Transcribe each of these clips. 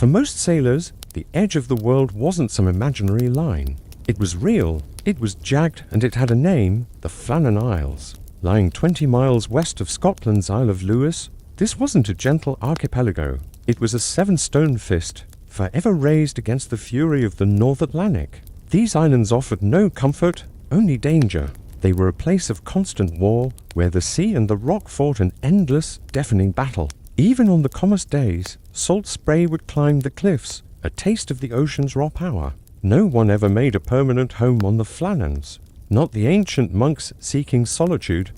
For most sailors, the edge of the world wasn't some imaginary line. It was real, it was jagged, and it had a name, the Flannan Isles. Lying 20 miles west of Scotland's Isle of Lewis, this wasn't a gentle archipelago. It was a seven-stone fist, forever raised against the fury of the North Atlantic. These islands offered no comfort, only danger. They were a place of constant war, where the sea and the rock fought an endless, deafening battle. Even on the calmest days, salt spray would climb the cliffs, a taste of the ocean's raw power. No one ever made a permanent home on the Flannans. Not the ancient monks seeking solitude,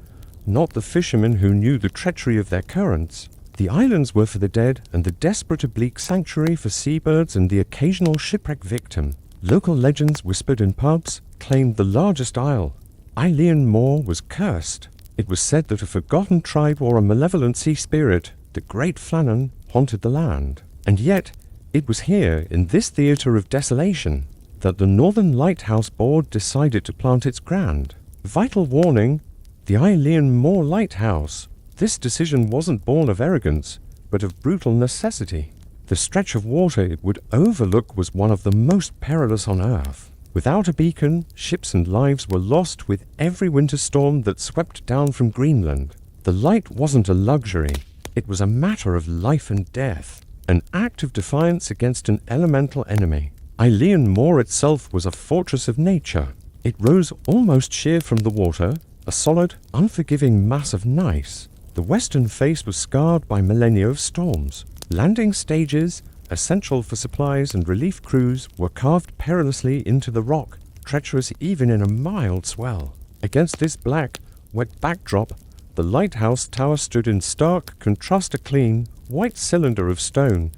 not the fishermen who knew the treachery of their currents. The islands were for the dead, and the desperate oblique sanctuary for seabirds and the occasional shipwreck victim. Local legends whispered in pubs claimed the largest isle, Eilean Mor, was cursed. It was said that a forgotten tribe or a malevolent sea spirit, the Great Flannan, haunted the land. And yet, it was here, in this theatre of desolation, that the Northern Lighthouse Board decided to plant its grand. Vital warning, the Eilean Mor Lighthouse. This decision wasn't born of arrogance, but of brutal necessity. The stretch of water it would overlook was one of the most perilous on Earth. Without a beacon, ships and lives were lost with every winter storm that swept down from Greenland. The light wasn't a luxury, it was a matter of life and death, an act of defiance against an elemental enemy. Eilean Mor itself was a fortress of nature. It rose almost sheer from the water, a solid, unforgiving mass of gneiss. The western face was scarred by millennia of storms. Landing stages, essential for supplies and relief crews, were carved perilously into the rock, treacherous even in a mild swell. Against this black, wet backdrop, the lighthouse tower stood in stark contrast, a clean, white cylinder of stone,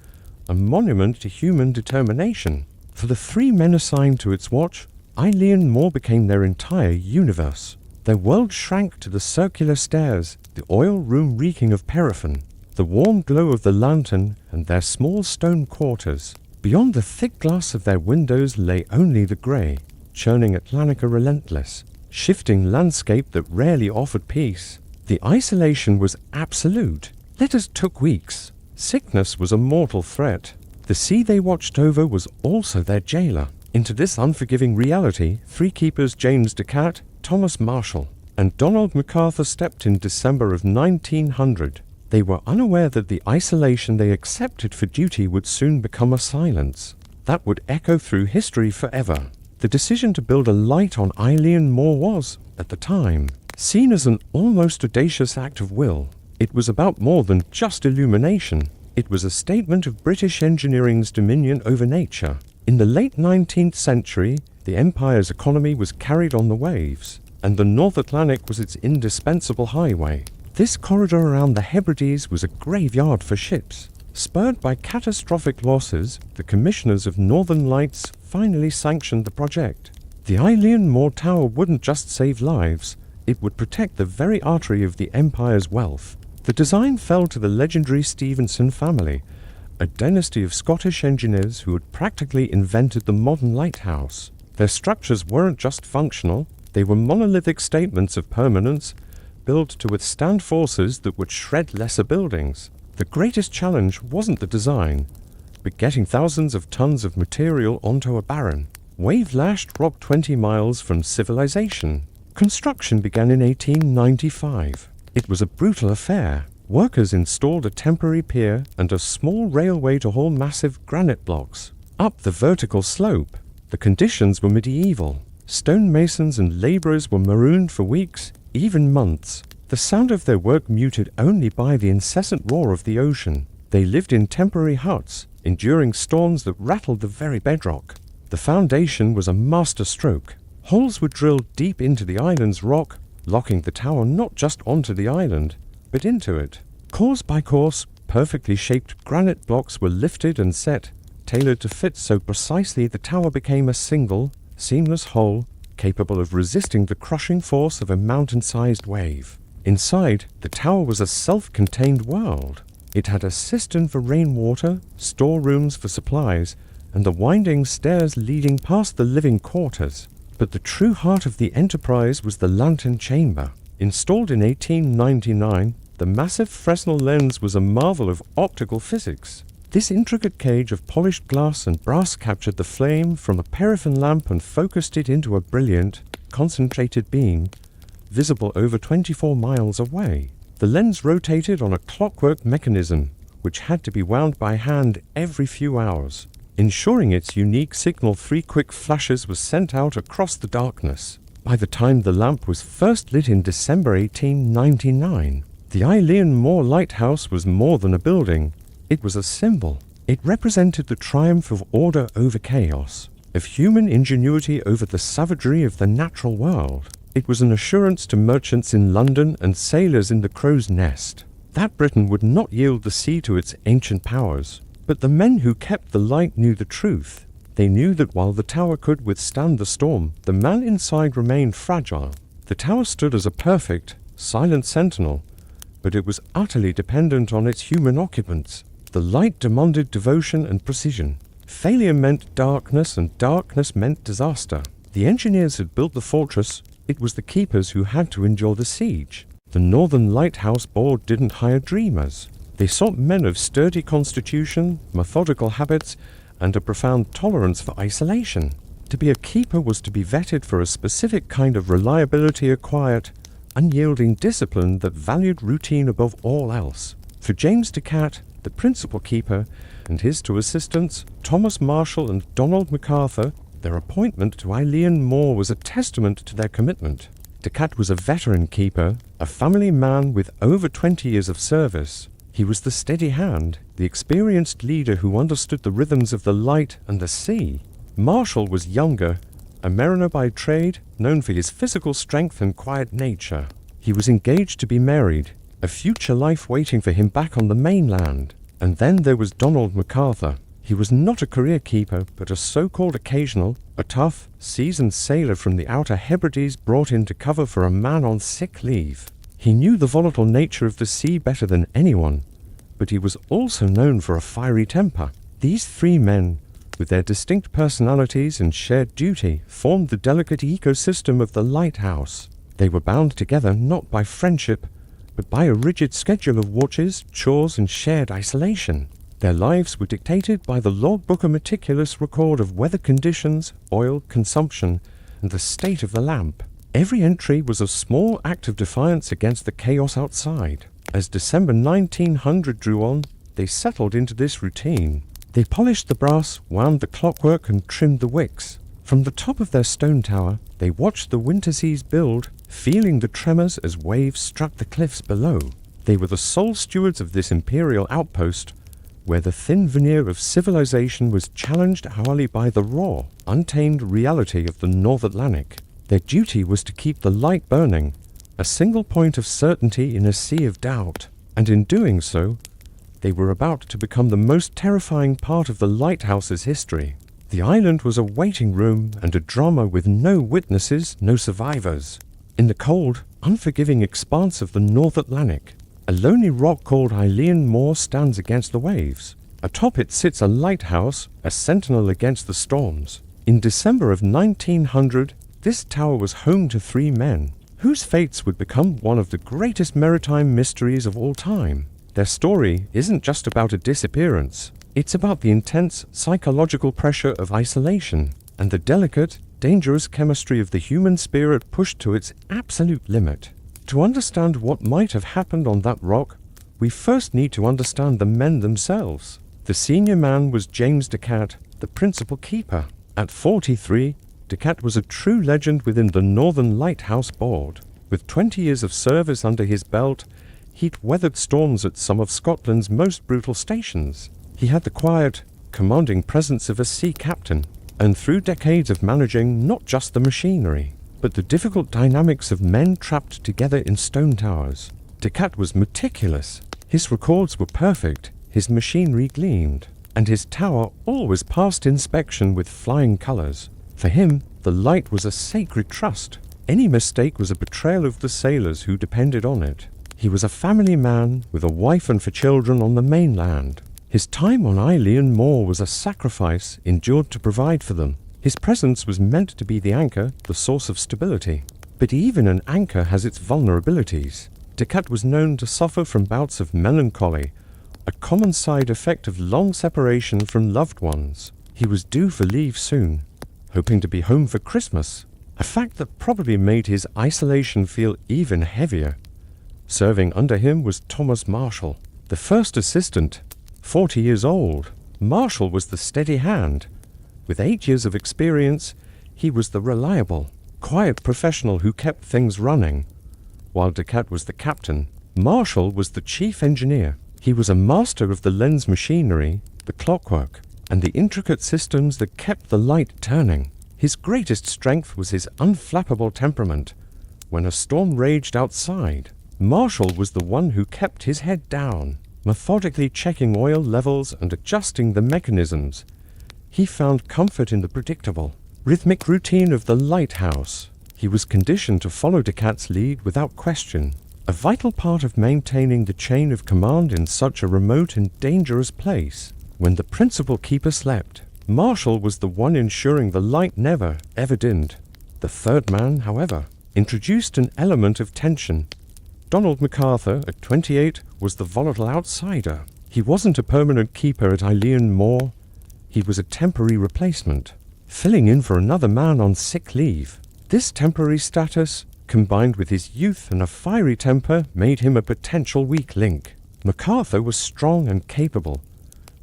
a monument to human determination. For the 3 men assigned to its watch, Eilean Mor became their entire universe. Their world shrank to the circular stairs, the oil room reeking of paraffin, the warm glow of the lantern, and their small stone quarters. Beyond the thick glass of their windows lay only the grey, churning Atlantica relentless, shifting landscape that rarely offered peace. The isolation was absolute. Letters took weeks. Sickness was a mortal threat. The sea they watched over was also their jailer. Into this unforgiving reality, 3 keepers, James Decat, Thomas Marshall, and Donald MacArthur, stepped in December of 1900. They were unaware that the isolation they accepted for duty would soon become a silence that would echo through history forever. The decision to build a light on Eilean Mor was, at the time, seen as an almost audacious act of will. It was about more than just illumination. It was a statement of British engineering's dominion over nature. In the late 19th century, the Empire's economy was carried on the waves, and the North Atlantic was its indispensable highway. This corridor around the Hebrides was a graveyard for ships. Spurred by catastrophic losses, the commissioners of Northern Lights finally sanctioned the project. The Eilean Mor Tower wouldn't just save lives, it would protect the very artery of the Empire's wealth. The design fell to the legendary Stephenson family, a dynasty of Scottish engineers who had practically invented the modern lighthouse. Their structures weren't just functional, they were monolithic statements of permanence, built to withstand forces that would shred lesser buildings. The greatest challenge wasn't the design, but getting thousands of tons of material onto a barren, wave-lashed rock 20 miles from civilization. Construction began in 1895. It was a brutal affair. Workers installed a temporary pier and a small railway to haul massive granite blocks up the vertical slope. The conditions were medieval. Stonemasons and laborers were marooned for weeks, even months. The sound of their work muted only by the incessant roar of the ocean. They lived in temporary huts, enduring storms that rattled the very bedrock. The foundation was a master stroke. Holes were drilled deep into the island's rock, locking the tower not just onto the island, but into it. Course by course, perfectly shaped granite blocks were lifted and set, tailored to fit so precisely the tower became a single, seamless whole, capable of resisting the crushing force of a mountain-sized wave. Inside, the tower was a self-contained world. It had a cistern for rainwater, storerooms for supplies, and the winding stairs leading past the living quarters. But the true heart of the enterprise was the lantern chamber. Installed in 1899, the massive Fresnel lens was a marvel of optical physics. This intricate cage of polished glass and brass captured the flame from a paraffin lamp and focused it into a brilliant, concentrated beam, visible over 24 miles away. The lens rotated on a clockwork mechanism, which had to be wound by hand every few hours, ensuring its unique signal 3 quick flashes was sent out across the darkness. By the time the lamp was first lit in December 1899, the Eilean Mor Lighthouse was more than a building. It was a symbol. It represented the triumph of order over chaos, of human ingenuity over the savagery of the natural world. It was an assurance to merchants in London and sailors in the Crow's Nest that Britain would not yield the sea to its ancient powers. But the men who kept the light knew the truth. They knew that while the tower could withstand the storm, the man inside remained fragile. The tower stood as a perfect, silent sentinel, but it was utterly dependent on its human occupants. The light demanded devotion and precision. Failure meant darkness, and darkness meant disaster. The engineers had built the fortress. It was the keepers who had to endure the siege. The Northern Lighthouse Board didn't hire dreamers. They sought men of sturdy constitution, methodical habits, and a profound tolerance for isolation. To be a keeper was to be vetted for a specific kind of reliability, a quiet, unyielding discipline that valued routine above all else. For James Decat, the principal keeper, and his 2 assistants, Thomas Marshall and Donald MacArthur, their appointment to Eilean Mor was a testament to their commitment. Decat was a veteran keeper, a family man with over 20 years of service. He was the steady hand, the experienced leader who understood the rhythms of the light and the sea. Marshall was younger, a mariner by trade, known for his physical strength and quiet nature. He was engaged to be married, a future life waiting for him back on the mainland. And then there was Donald MacArthur. He was not a career keeper, but a so-called occasional, a tough, seasoned sailor from the Outer Hebrides brought in to cover for a man on sick leave. He knew the volatile nature of the sea better than anyone, but he was also known for a fiery temper. These 3 men, with their distinct personalities and shared duty, formed the delicate ecosystem of the lighthouse. They were bound together not by friendship, but by a rigid schedule of watches, chores, and shared isolation. Their lives were dictated by the logbook, a meticulous record of weather conditions, oil consumption, and the state of the lamp. Every entry was a small act of defiance against the chaos outside. As December 1900 drew on, they settled into this routine. They polished the brass, wound the clockwork, and trimmed the wicks. From the top of their stone tower, they watched the winter seas build, feeling the tremors as waves struck the cliffs below. They were the sole stewards of this imperial outpost, where the thin veneer of civilization was challenged hourly by the raw, untamed reality of the North Atlantic. Their duty was to keep the light burning, a single point of certainty in a sea of doubt, and in doing so, they were about to become the most terrifying part of the lighthouse's history. The island was a waiting room and a drama with no witnesses, no survivors. In the cold, unforgiving expanse of the North Atlantic, a lonely rock called Eilean Mor stands against the waves. Atop it sits a lighthouse, a sentinel against the storms. In December of 1900, this tower was home to 3 men, whose fates would become one of the greatest maritime mysteries of all time. Their story isn't just about a disappearance. It's about the intense psychological pressure of isolation and the delicate, dangerous chemistry of the human spirit pushed to its absolute limit. To understand what might have happened on that rock, we first need to understand the men themselves. The senior man was James Decat, the principal keeper. At 43, Decat was a true legend within the Northern Lighthouse Board. With 20 years of service under his belt, he'd weathered storms at some of Scotland's most brutal stations. He had the quiet, commanding presence of a sea captain, and through decades of managing not just the machinery, but the difficult dynamics of men trapped together in stone towers, Decat was meticulous. His records were perfect, his machinery gleamed, and his tower always passed inspection with flying colors. For him, the light was a sacred trust. Any mistake was a betrayal of the sailors who depended on it. He was a family man with a wife and 4 children on the mainland. His time on Eilean Mor was a sacrifice endured to provide for them. His presence was meant to be the anchor, the source of stability. But even an anchor has its vulnerabilities. Decat was known to suffer from bouts of melancholy, a common side effect of long separation from loved ones. He was due for leave soon, hoping to be home for Christmas, a fact that probably made his isolation feel even heavier. Serving under him was Thomas Marshall, the first assistant. 40 years old, Marshall was the steady hand. With 8 years of experience, he was the reliable, quiet professional who kept things running. While Descartes was the captain, Marshall was the chief engineer. He was a master of the lens machinery, the clockwork, and the intricate systems that kept the light turning. His greatest strength was his unflappable temperament. When a storm raged outside, Marshall was the one who kept his head down, methodically checking oil levels and adjusting the mechanisms. He found comfort in the predictable, rhythmic routine of the Lighthouse. He was conditioned to follow Descartes' lead without question, a vital part of maintaining the chain of command in such a remote and dangerous place. When the principal keeper slept, Marshall was the one ensuring the light never, ever dimmed. The third man, however, introduced an element of tension. Donald MacArthur, at 28, was the volatile outsider. He wasn't a permanent keeper at Eilean Mor. He was a temporary replacement, filling in for another man on sick leave. This temporary status, combined with his youth and a fiery temper, made him a potential weak link. MacArthur was strong and capable,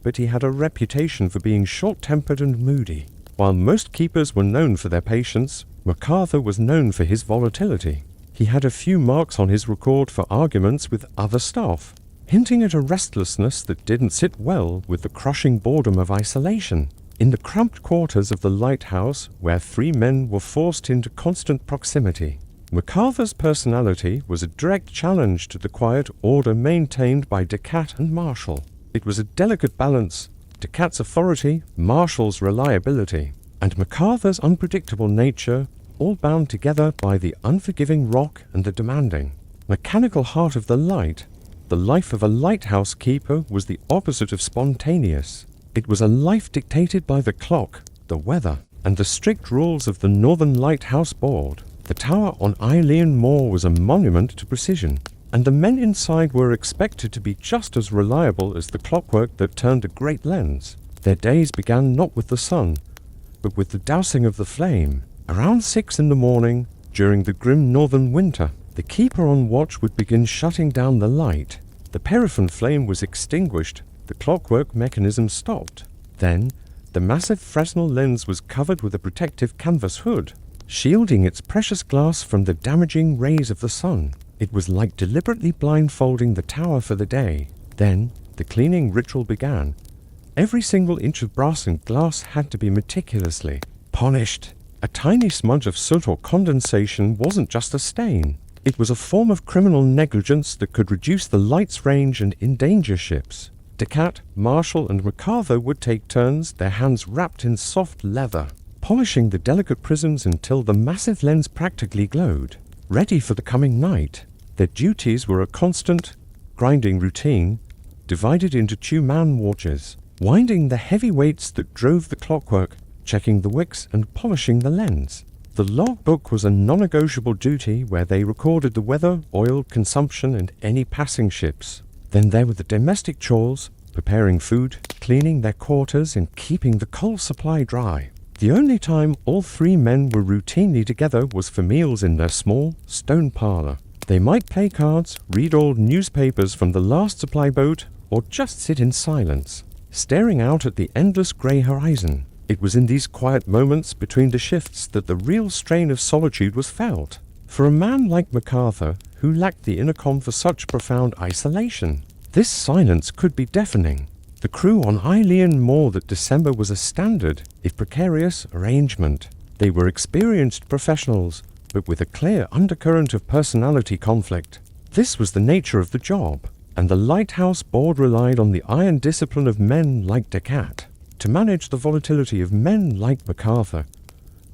but he had a reputation for being short-tempered and moody. While most keepers were known for their patience, MacArthur was known for his volatility. He had a few marks on his record for arguments with other staff, hinting at a restlessness that didn't sit well with the crushing boredom of isolation. In the cramped quarters of the Lighthouse, where 3 men were forced into constant proximity, MacArthur's personality was a direct challenge to the quiet order maintained by Descartes and Marshall. It was a delicate balance, Descartes' authority, Marshall's reliability, and MacArthur's unpredictable nature, all bound together by the unforgiving rock and the demanding, mechanical heart of the light. The life of a lighthouse keeper was the opposite of spontaneous. It was a life dictated by the clock, the weather, and the strict rules of the Northern Lighthouse Board. The tower on Eilean Mor was a monument to precision, and the men inside were expected to be just as reliable as the clockwork that turned a great lens. Their days began not with the sun, but with the dousing of the flame. Around 6 in the morning, during the grim northern winter, the keeper on watch would begin shutting down the light. The paraffin flame was extinguished, the clockwork mechanism stopped. Then, the massive Fresnel lens was covered with a protective canvas hood, shielding its precious glass from the damaging rays of the sun. It was like deliberately blindfolding the tower for the day. Then, the cleaning ritual began. Every single inch of brass and glass had to be meticulously polished. A tiny smudge of soot or condensation wasn't just a stain. It was a form of criminal negligence that could reduce the light's range and endanger ships. Descartes, Marshall, and MacArthur would take turns, their hands wrapped in soft leather, polishing the delicate prisms until the massive lens practically glowed, ready for the coming night. Their duties were a constant, grinding routine, divided into 2-man watches, winding the heavy weights that drove the clockwork, checking the wicks and polishing the lens. The logbook was a non-negotiable duty where they recorded the weather, oil consumption, and any passing ships. Then there were the domestic chores, preparing food, cleaning their quarters, and keeping the coal supply dry. The only time all 3 men were routinely together was for meals in their small, stone parlor. They might play cards, read old newspapers from the last supply boat, or just sit in silence, staring out at the endless grey horizon. It was in these quiet moments between the shifts that the real strain of solitude was felt. For a man like MacArthur, who lacked the intercom for such profound isolation, this silence could be deafening. The crew on Eilean Mor that December was a standard, if precarious, arrangement. They were experienced professionals, but with a clear undercurrent of personality conflict. This was the nature of the job, and the Lighthouse Board relied on the iron discipline of men like Descartes to manage the volatility of men like MacArthur.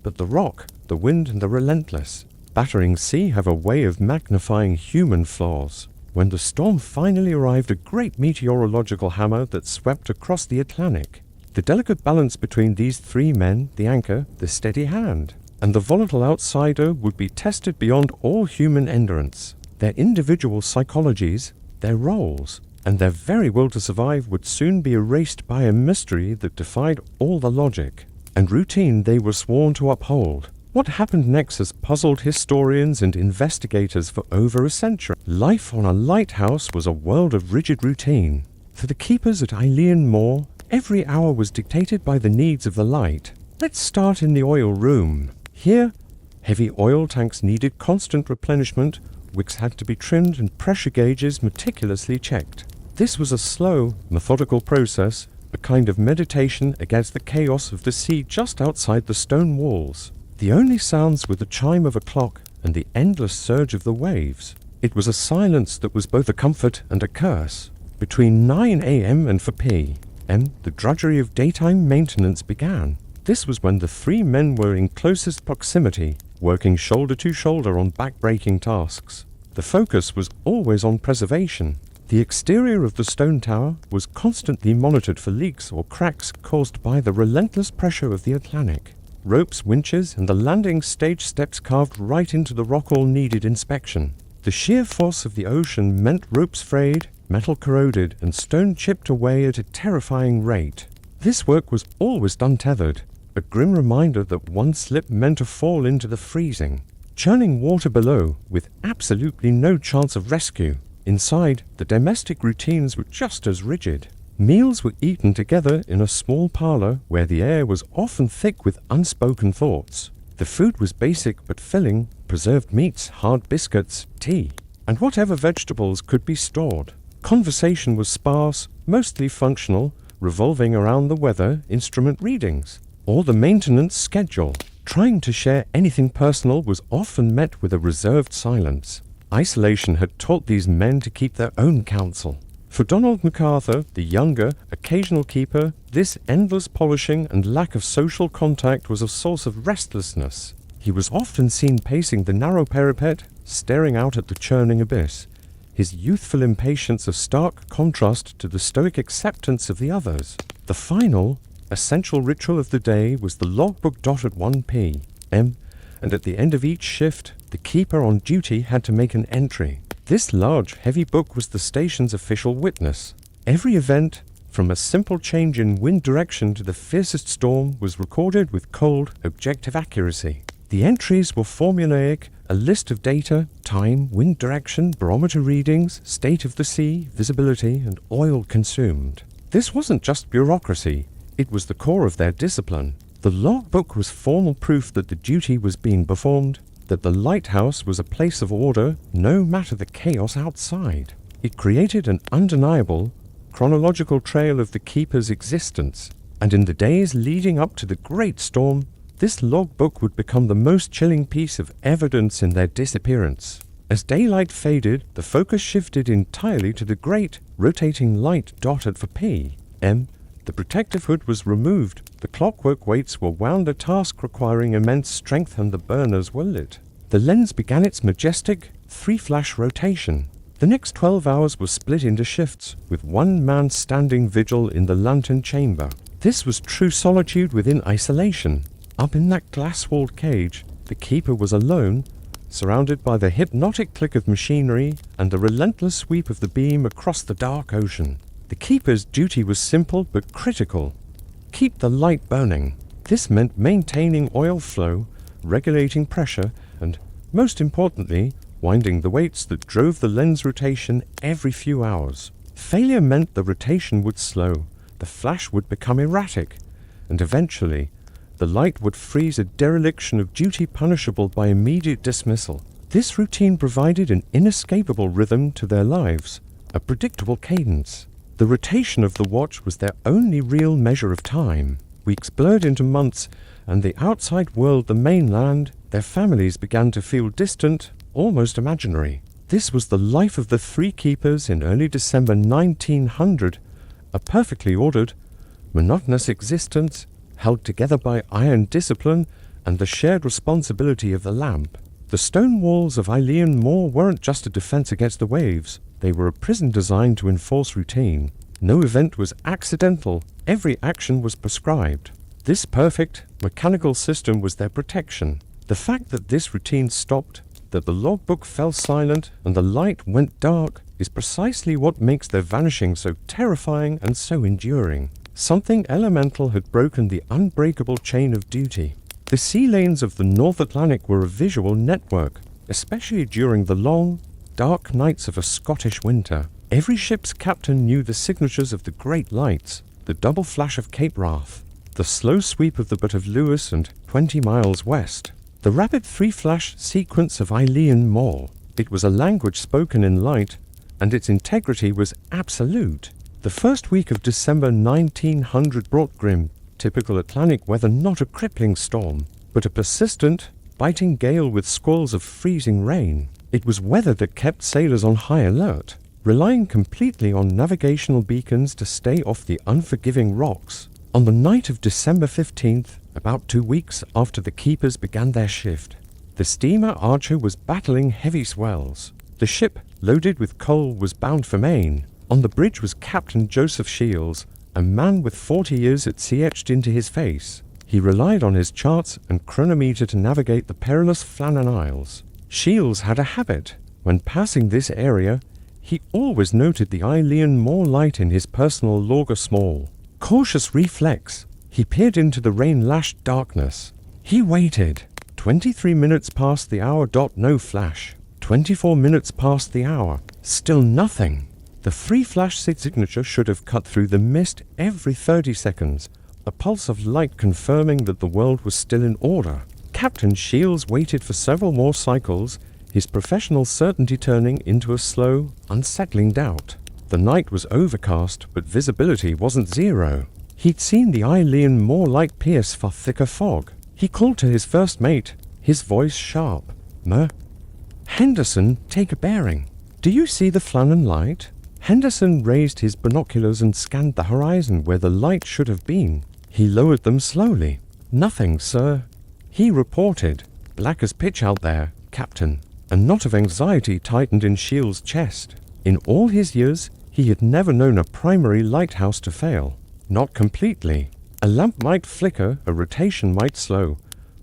But the rock, the wind, and the relentless, battering sea have a way of magnifying human flaws. When the storm finally arrived, a great meteorological hammer that swept across the Atlantic. The delicate balance between these 3 men, the anchor, the steady hand, and the volatile outsider would be tested beyond all human endurance. Their individual psychologies, their roles, and their very will to survive would soon be erased by a mystery that defied all the logic and routine they were sworn to uphold. What happened next has puzzled historians and investigators for over a century. Life on a lighthouse was a world of rigid routine. For the keepers at Eilean Mor, every hour was dictated by the needs of the light. Let's start in the oil room. Here, heavy oil tanks needed constant replenishment, wicks had to be trimmed and pressure gauges meticulously checked. This was a slow, methodical process, a kind of meditation against the chaos of the sea just outside the stone walls. The only sounds were the chime of a clock and the endless surge of the waves. It was a silence that was both a comfort and a curse. Between 9 a.m. and 4 p.m., the drudgery of daytime maintenance began. This was when the three men were in closest proximity, working shoulder to shoulder on back-breaking tasks. The focus was always on preservation. The exterior of the stone tower was constantly monitored for leaks or cracks caused by the relentless pressure of the Atlantic. Ropes, winches, and the landing stage steps carved right into the rock all needed inspection. The sheer force of the ocean meant ropes frayed, metal corroded, and stone chipped away at a terrifying rate. This work was always done tethered, a grim reminder that one slip meant a fall into the freezing. Churning water below, with absolutely no chance of rescue. Inside, the domestic routines were just as rigid. Meals were eaten together in a small parlor where the air was often thick with unspoken thoughts. The food was basic but filling: preserved meats, hard biscuits, tea, and whatever vegetables could be stored. Conversation was sparse, mostly functional, revolving around the weather, instrument readings, or the maintenance schedule. Trying to share anything personal was often met with a reserved silence. Isolation had taught these men to keep their own counsel. For Donald MacArthur, the younger, occasional keeper, this endless polishing and lack of social contact was a source of restlessness. He was often seen pacing the narrow parapet, staring out at the churning abyss, his youthful impatience a stark contrast to the stoic acceptance of the others. The final, essential ritual of the day was the logbook dotted 1 p.m., and at the end of each shift, the keeper on duty had to make an entry. This large, heavy book was the station's official witness. Every event, from a simple change in wind direction to the fiercest storm, was recorded with cold, objective accuracy. The entries were formulaic, a list of data, time, wind direction, barometer readings, state of the sea, visibility, and oil consumed. This wasn't just bureaucracy, it was the core of their discipline. The logbook was formal proof that the duty was being performed, that the lighthouse was a place of order, no matter the chaos outside. It created an undeniable, chronological trail of the keeper's existence, and in the days leading up to the great storm, this logbook would become the most chilling piece of evidence in their disappearance. As daylight faded, the focus shifted entirely to the great, rotating light dotted for p.m. The protective hood was removed, the clockwork weights were wound, a task requiring immense strength, and the burners were lit. The lens began its majestic, 3-flash rotation. The next 12 hours were split into shifts, with one man standing vigil in the lantern chamber. This was true solitude within isolation. Up in that glass-walled cage, the keeper was alone, surrounded by the hypnotic click of machinery and the relentless sweep of the beam across the dark ocean. The keeper's duty was simple but critical. Keep the light burning. This meant maintaining oil flow, regulating pressure, and, most importantly, winding the weights that drove the lens rotation every few hours. Failure meant the rotation would slow, the flash would become erratic, and eventually, the light would freeze, a dereliction of duty punishable by immediate dismissal. This routine provided an inescapable rhythm to their lives, a predictable cadence. The rotation of the watch was their only real measure of time. Weeks blurred into months, and the outside world, the mainland, their families began to feel distant, almost imaginary. This was the life of the three keepers in early December 1900, a perfectly ordered, monotonous existence, held together by iron discipline and the shared responsibility of the lamp. The stone walls of Eilean Mor weren't just a defense against the waves. They were a prison designed to enforce routine. No event was accidental. Every action was prescribed. This perfect, mechanical system was their protection. The fact that this routine stopped, that the logbook fell silent and the light went dark, is precisely what makes their vanishing so terrifying and so enduring. Something elemental had broken the unbreakable chain of duty. The sea lanes of the North Atlantic were a visual network, especially during the long, dark nights of a Scottish winter. Every ship's captain knew the signatures of the Great Lights, the double flash of Cape Wrath, the slow sweep of the Butt of Lewis and 20 miles west, the rapid three-flash sequence of Eilean Mor. It was a language spoken in light, and its integrity was absolute. The first week of December 1900 brought grim, typical Atlantic weather, not a crippling storm, but a persistent, biting gale with squalls of freezing rain. It was weather that kept sailors on high alert, relying completely on navigational beacons to stay off the unforgiving rocks. On the night of December 15th, about 2 weeks after the keepers began their shift, the steamer Archer was battling heavy swells. The ship, loaded with coal, was bound for Maine. On the bridge was Captain Joseph Shields, a man with 40 years at sea etched into his face. He relied on his charts and chronometer to navigate the perilous Flannan Isles. Shields had a habit. When passing this area, he always noted the Eilean Mor light in his personal logger small. Cautious reflex, he peered into the rain-lashed darkness. He waited. 23 minutes past the hour. No flash. 24 minutes past the hour. Still nothing. The three-flash signature should have cut through the mist every 30 seconds, a pulse of light confirming that the world was still in order. Captain Shields waited for several more cycles, his professional certainty turning into a slow, unsettling doubt. The night was overcast, but visibility wasn't zero. He'd seen the Eilean Mor light pierce for thicker fog. He called to his first mate, his voice sharp. Henderson, take a bearing. Do you see the Flannan light? Henderson raised his binoculars and scanned the horizon where the light should have been. He lowered them slowly. Nothing, sir. He reported. Black as pitch out there, Captain. A knot of anxiety tightened in Shields' chest. In all his years, he had never known a primary lighthouse to fail. Not completely. A lamp might flicker, a rotation might slow,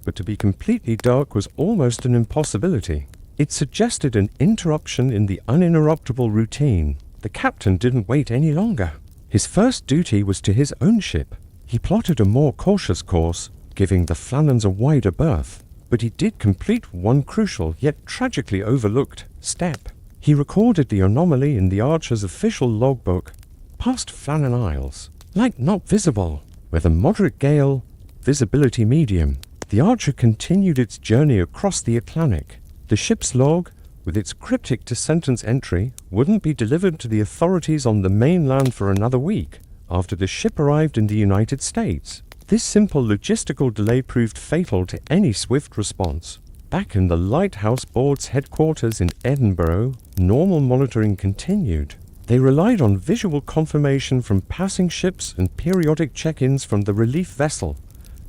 but to be completely dark was almost an impossibility. It suggested an interruption in the uninterruptible routine. The captain didn't wait any longer. His first duty was to his own ship. He plotted a more cautious course, giving the Flannans a wider berth, but he did complete one crucial yet tragically overlooked step. He recorded the anomaly in the Archer's official logbook. Past Flannan Isles. Light not visible. With a moderate gale, visibility medium. The Archer continued its journey across the Atlantic. The ship's log, with its cryptic to-sentence entry, wouldn't be delivered to the authorities on the mainland for another week, after the ship arrived in the United States. This simple logistical delay proved fatal to any swift response. Back in the Lighthouse Board's headquarters in Edinburgh, normal monitoring continued. They relied on visual confirmation from passing ships and periodic check-ins from the relief vessel,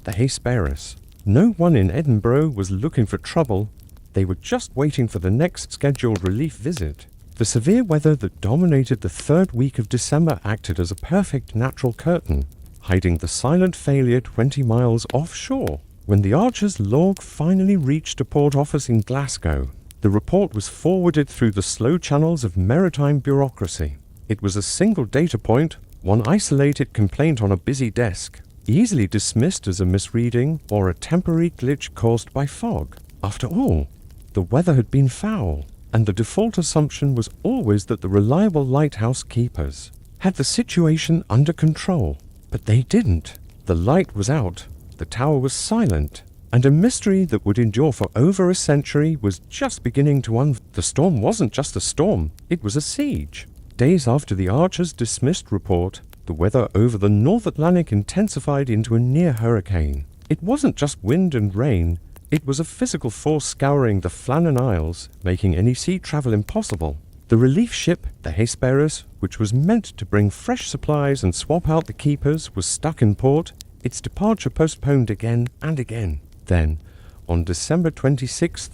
the Disappearances. No one in Edinburgh was looking for trouble. They were just waiting for the next scheduled relief visit. The severe weather that dominated the third week of December acted as a perfect natural curtain, hiding the silent failure 20 miles offshore. When the Archer's log finally reached a port office in Glasgow, the report was forwarded through the slow channels of maritime bureaucracy. It was a single data point, one isolated complaint on a busy desk, easily dismissed as a misreading or a temporary glitch caused by fog. After all, the weather had been foul, and the default assumption was always that the reliable lighthouse keepers had the situation under control. But they didn't. The light was out, the tower was silent, and a mystery that would endure for over a century was just beginning to The storm wasn't just a storm, it was a siege. Days after the Archer's dismissed report, the weather over the North Atlantic intensified into a near hurricane. It wasn't just wind and rain, it was a physical force scouring the Flannan Isles, making any sea travel impossible. The relief ship, the Disappearances, which was meant to bring fresh supplies and swap out the keepers, was stuck in port, its departure postponed again and again. Then, on December 26th,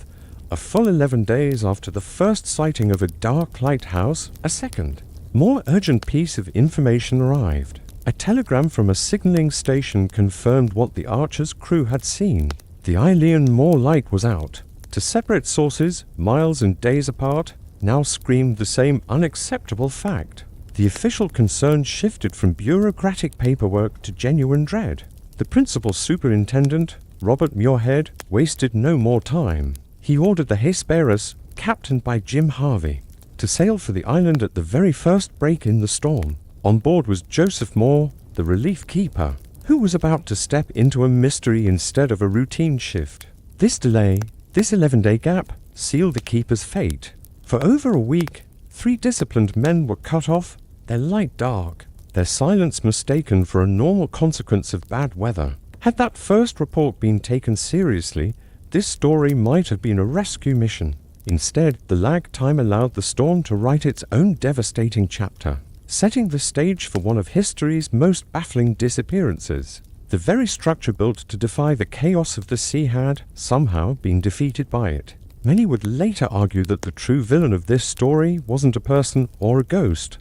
a full 11 days after the first sighting of a dark lighthouse, a second, more urgent piece of information arrived. A telegram from a signaling station confirmed what the Archer's crew had seen. The Eilean Mor light was out. To separate sources, miles and days apart, now screamed the same unacceptable fact. The official concern shifted from bureaucratic paperwork to genuine dread. The principal superintendent, Robert Muirhead, wasted no more time. He ordered the Hesperus, captained by Jim Harvey, to sail for the island at the very first break in the storm. On board was Joseph Moore, the relief keeper, who was about to step into a mystery instead of a routine shift. This delay, this 11-day gap, sealed the keeper's fate. For over a week, 3 disciplined men were cut off, their light dark, their silence mistaken for a normal consequence of bad weather. Had that first report been taken seriously, this story might have been a rescue mission. Instead, the lag time allowed the storm to write its own devastating chapter, setting the stage for one of history's most baffling disappearances. The very structure built to defy the chaos of the sea had, somehow, been defeated by it. Many would later argue that the true villain of this story wasn't a person or a ghost,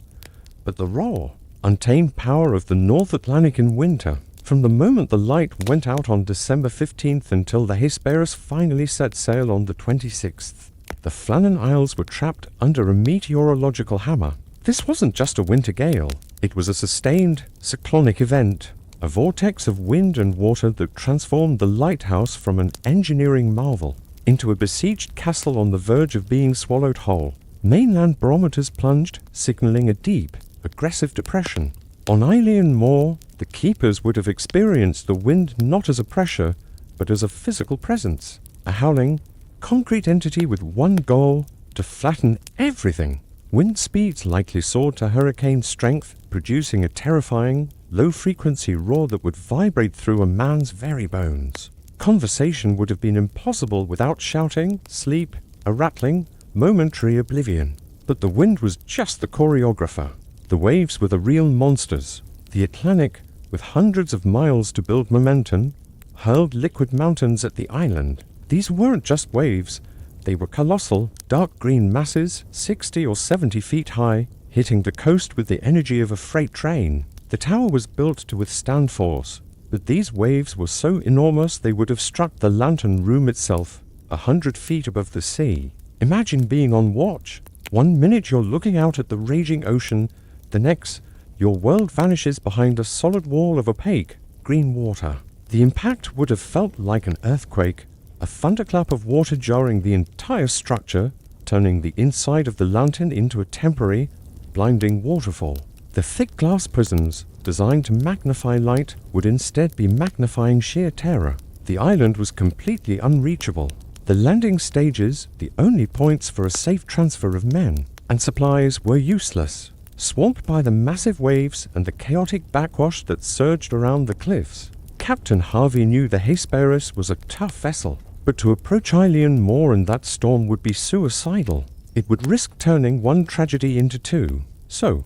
but the raw, untamed power of the North Atlantic in winter. From the moment the light went out on December 15th until the Hesperus finally set sail on the 26th, the Flannan Isles were trapped under a meteorological hammer. This wasn't just a winter gale. It was a sustained, cyclonic event, a vortex of wind and water that transformed the Lighthouse from an engineering marvel into a besieged castle on the verge of being swallowed whole. Mainland barometers plunged, signaling a deep, aggressive depression. On Eilean Mor, the keepers would have experienced the wind not as a pressure, but as a physical presence, a howling, concrete entity with one goal: to flatten everything. Wind speeds likely soared to hurricane strength, producing a terrifying, low-frequency roar that would vibrate through a man's very bones. Conversation would have been impossible without shouting, sleep, a rattling, momentary oblivion. But the wind was just the choreographer. The waves were the real monsters. The Atlantic, with hundreds of miles to build momentum, hurled liquid mountains at the island. These weren't just waves. They were colossal, dark green masses, 60 or 70 feet high, hitting the coast with the energy of a freight train. The tower was built to withstand force, but these waves were so enormous they would have struck the lantern room itself, 100 feet above the sea. Imagine being on watch. 1 minute you're looking out at the raging ocean, the next, your world vanishes behind a solid wall of opaque, green water. The impact would have felt like an earthquake, a thunderclap of water jarring the entire structure, turning the inside of the lantern into a temporary, blinding waterfall. The thick glass prisms, designed to magnify light, would instead be magnifying sheer terror. The island was completely unreachable. The landing stages, the only points for a safe transfer of men and supplies, were useless, swamped by the massive waves and the chaotic backwash that surged around the cliffs. Captain Harvey knew the Hesperus was a tough vessel, but to approach Eilean Mor in that storm would be suicidal. It would risk turning one tragedy into two. So,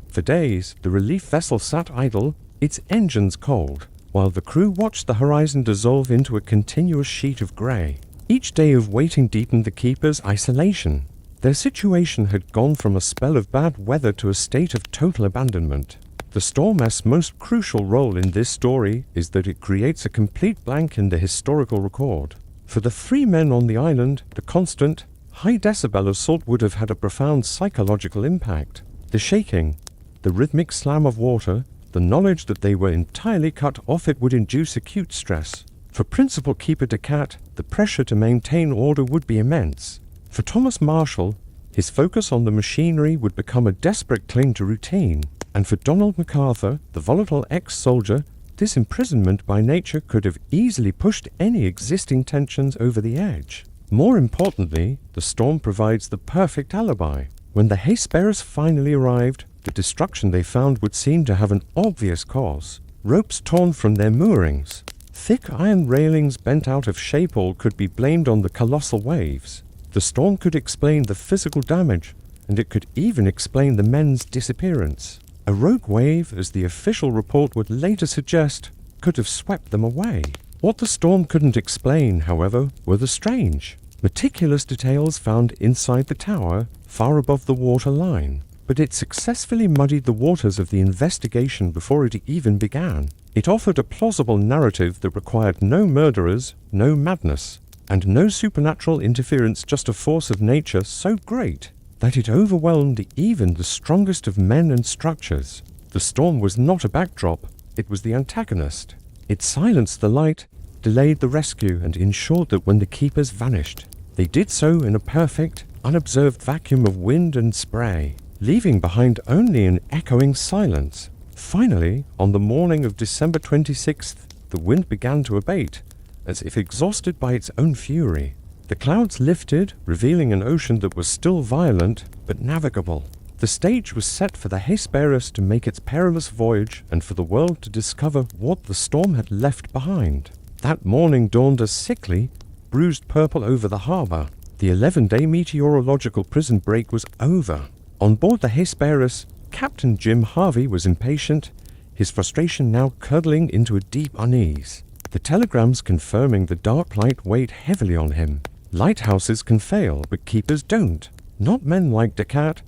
for days, the relief vessel sat idle, its engines cold, while the crew watched the horizon dissolve into a continuous sheet of grey. Each day of waiting deepened the keepers' isolation. Their situation had gone from a spell of bad weather to a state of total abandonment. The Storm's most crucial role in this story is that it creates a complete blank in the historical record. For the 3 men on the island, the constant, high decibel assault would have had a profound psychological impact. The shaking, the rhythmic slam of water, the knowledge that they were entirely cut off it would induce acute stress. For Principal Keeper Decat, the pressure to maintain order would be immense. For Thomas Marshall, his focus on the machinery would become a desperate cling to routine. And for Donald MacArthur, the volatile ex-soldier, this imprisonment by nature could have easily pushed any existing tensions over the edge. More importantly, the storm provides the perfect alibi. When the Hesperus finally arrived, the destruction they found would seem to have an obvious cause. Ropes torn from their moorings, thick iron railings bent out of shape, all could be blamed on the colossal waves. The storm could explain the physical damage, and it could even explain the men's disappearance. A rogue wave, as the official report would later suggest, could have swept them away. What the storm couldn't explain, however, were the strange, meticulous details found inside the tower, far above the water line. But it successfully muddied the waters of the investigation before it even began. It offered a plausible narrative that required no murderers, no madness, and no supernatural interference, just a force of nature so great that it overwhelmed even the strongest of men and structures. The storm was not a backdrop, it was the antagonist. It silenced the light, delayed the rescue, and ensured that when the keepers vanished, they did so in a perfect, unobserved vacuum of wind and spray, leaving behind only an echoing silence. Finally, on the morning of December 26th, the wind began to abate, as if exhausted by its own fury. The clouds lifted, revealing an ocean that was still violent, but navigable. The stage was set for the Hesperus to make its perilous voyage and for the world to discover what the storm had left behind. That morning dawned a sickly, bruised purple over the harbor. The 11-day meteorological prison break was over. On board the Hesperus, Captain Jim Harvey was impatient, his frustration now curdling into a deep unease. The telegrams confirming the dark light weighed heavily on him. Lighthouses can fail, but keepers don't. Not men like Descartes,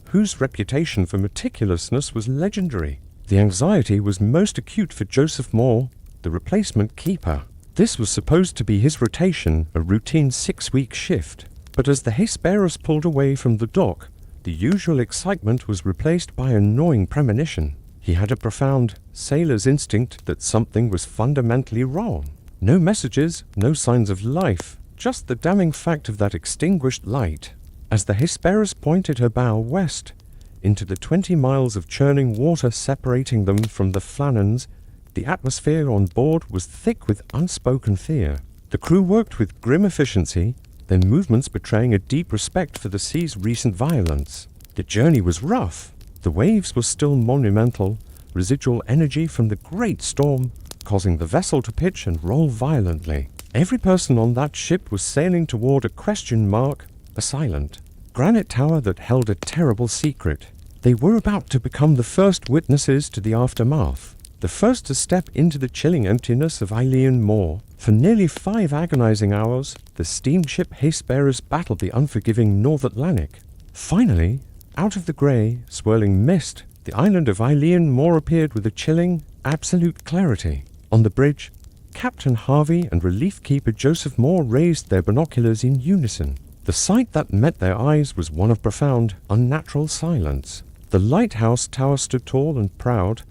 whose reputation for meticulousness was legendary. The anxiety was most acute for Joseph Mor, the replacement keeper. This was supposed to be his rotation, a routine 6-week shift. But as the Hesperus pulled away from the dock, the usual excitement was replaced by a gnawing premonition. He had a profound sailor's instinct that something was fundamentally wrong. No messages, no signs of life, just the damning fact of that extinguished light. As the Hesperus pointed her bow west, into the 20 miles of churning water separating them from the Flannans, the atmosphere on board was thick with unspoken fear. The crew worked with grim efficiency, their movements betraying a deep respect for the sea's recent violence. The journey was rough. The waves were still monumental, residual energy from the great storm causing the vessel to pitch and roll violently. Every person on that ship was sailing toward a question mark, a silent granite tower that held a terrible secret. They were about to become the first witnesses to the aftermath, the first to step into the chilling emptiness of Eilean Mor. For nearly 5 agonizing hours, the steamship Hesperus battled the unforgiving North Atlantic. Finally, out of the grey, swirling mist, the island of Eilean Mor appeared with a chilling, absolute clarity. On the bridge, Captain Harvey and relief keeper Joseph Mor raised their binoculars in unison. The sight that met their eyes was one of profound, unnatural silence. The lighthouse tower stood tall and proud,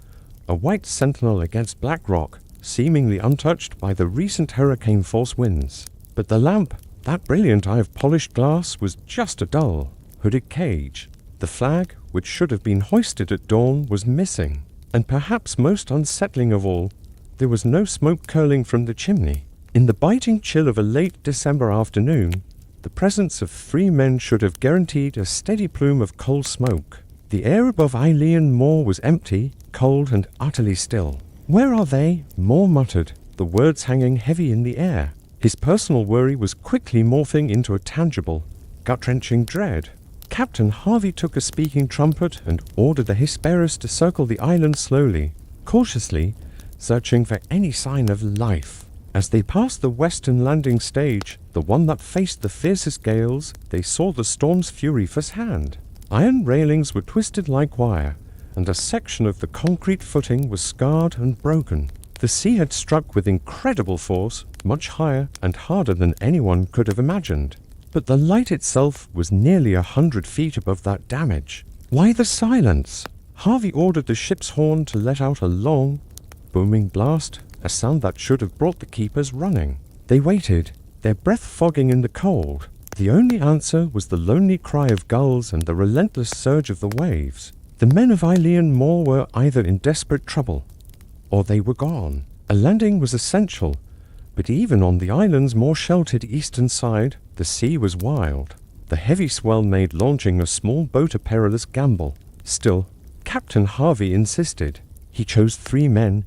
a white sentinel against black rock, seemingly untouched by the recent hurricane-force winds. But the lamp, that brilliant eye of polished glass, was just a dull, hooded cage. The flag, which should have been hoisted at dawn, was missing. And perhaps most unsettling of all, there was no smoke curling from the chimney. In the biting chill of a late December afternoon, the presence of 3 men should have guaranteed a steady plume of coal smoke. The air above Eilean Mor was empty, cold, and utterly still. "Where are they?" Mor muttered, the words hanging heavy in the air. His personal worry was quickly morphing into a tangible, gut-wrenching dread. Captain Harvey took a speaking trumpet and ordered the Hesperus to circle the island slowly, cautiously, searching for any sign of life. As they passed the western landing stage, the one that faced the fiercest gales, they saw the storm's fury firsthand. Iron railings were twisted like wire, and a section of the concrete footing was scarred and broken. The sea had struck with incredible force, much higher and harder than anyone could have imagined. But the light itself was nearly 100 feet above that damage. Why the silence? Harvey ordered the ship's horn to let out a long, booming blast, a sound that should have brought the keepers running. They waited, their breath fogging in the cold. The only answer was the lonely cry of gulls and the relentless surge of the waves. The men of Eilean Mor were either in desperate trouble, or they were gone. A landing was essential, but even on the island's more sheltered eastern side, the sea was wild. The heavy swell made launching a small boat a perilous gamble. Still, Captain Harvey insisted. He chose 3 men,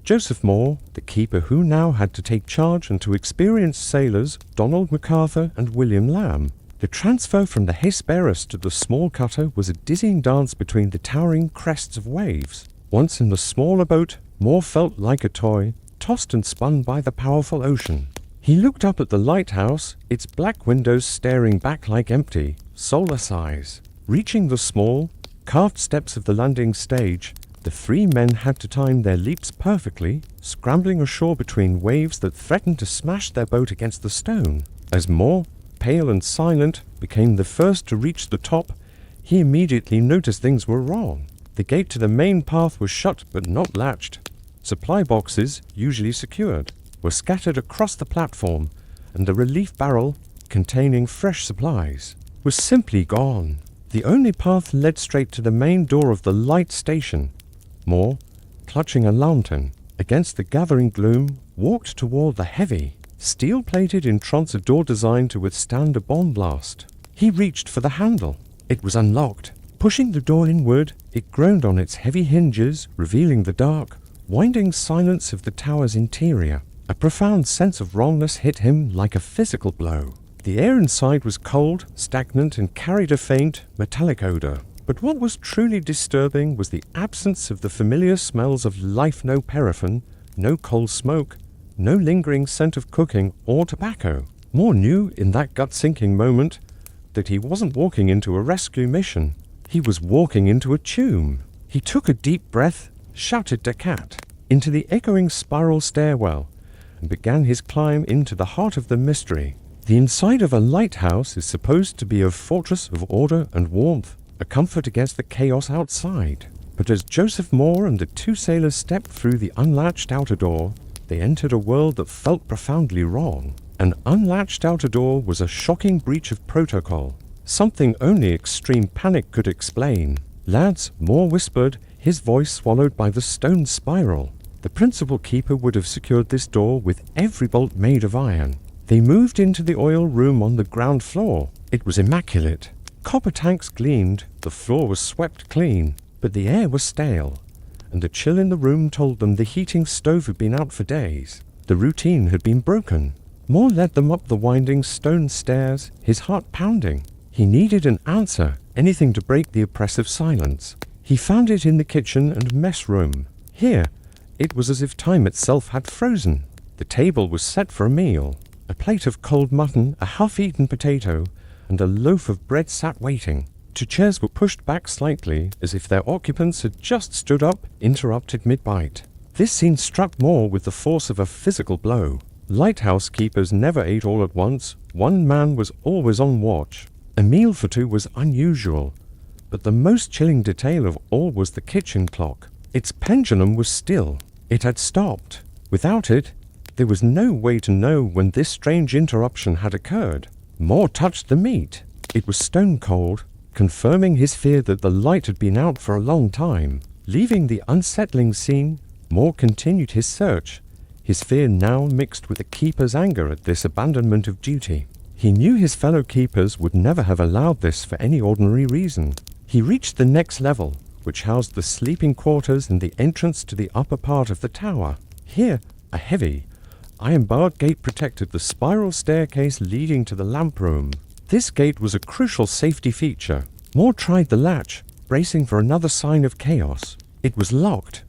Joseph Mor, the keeper who now had to take charge, and 2 experienced sailors, Donald MacArthur and William Lamb. The transfer from the Hesperus to the small cutter was a dizzying dance between the towering crests of waves. Once in the smaller boat, Mor felt like a toy, tossed and spun by the powerful ocean. He looked up at the lighthouse, its black windows staring back like empty, soulless eyes. Reaching the small, carved steps of the landing stage, the 3 men had to time their leaps perfectly, scrambling ashore between waves that threatened to smash their boat against the stone. As Mor, pale and silent, became the first to reach the top, he immediately noticed things were wrong. The gate to the main path was shut but not latched. Supply boxes, usually secured, were scattered across the platform, and the relief barrel, containing fresh supplies, was simply gone. The only path led straight to the main door of the light station. Mor, clutching a lantern against the gathering gloom, walked toward the heavy, steel-plated intransit door designed to withstand a bomb blast. He reached for the handle. It was unlocked. Pushing the door inward, it groaned on its heavy hinges, revealing the dark, winding silence of the tower's interior. A profound sense of wrongness hit him like a physical blow. The air inside was cold, stagnant, and carried a faint, metallic odor. But what was truly disturbing was the absence of the familiar smells of life. No paraffin, no coal smoke, no lingering scent of cooking or tobacco. Mor knew in that gut-sinking moment that he wasn't walking into a rescue mission. He was walking into a tomb. He took a deep breath, shouted Decat into the echoing spiral stairwell, and began his climb into the heart of the mystery. The inside of a lighthouse is supposed to be a fortress of order and warmth, a comfort against the chaos outside. But as Joseph Mor and the two sailors stepped through the unlatched outer door, they entered a world that felt profoundly wrong. An unlatched outer door was a shocking breach of protocol, something only extreme panic could explain. "Lads," Mor whispered, his voice swallowed by the stone spiral. The principal keeper would have secured this door with every bolt made of iron. They moved into the oil room on the ground floor. It was immaculate. Copper tanks gleamed, the floor was swept clean, but the air was stale, and the chill in the room told them the heating stove had been out for days. The routine had been broken. Mor led them up the winding stone stairs, his heart pounding. He needed an answer, anything to break the oppressive silence. He found it in the kitchen and mess room. Here, it was as if time itself had frozen. The table was set for a meal. A plate of cold mutton, a half-eaten potato, and a loaf of bread sat waiting. Two chairs were pushed back slightly, as if their occupants had just stood up, interrupted mid-bite. This scene struck Mor with the force of a physical blow. Lighthouse keepers never ate all at once. One man was always on watch. A meal for two was unusual, but the most chilling detail of all was the kitchen clock. Its pendulum was still. It had stopped. Without it, there was no way to know when this strange interruption had occurred. Mor touched the meat. It was stone cold, confirming his fear that the light had been out for a long time. Leaving the unsettling scene, Mor continued his search, his fear now mixed with the keeper's anger at this abandonment of duty. He knew his fellow keepers would never have allowed this for any ordinary reason. He reached the next level, which housed the sleeping quarters and the entrance to the upper part of the tower. Here, a heavy, iron-barred gate protected the spiral staircase leading to the lamp room. This gate was a crucial safety feature. Mor tried the latch, bracing for another sign of chaos. It was locked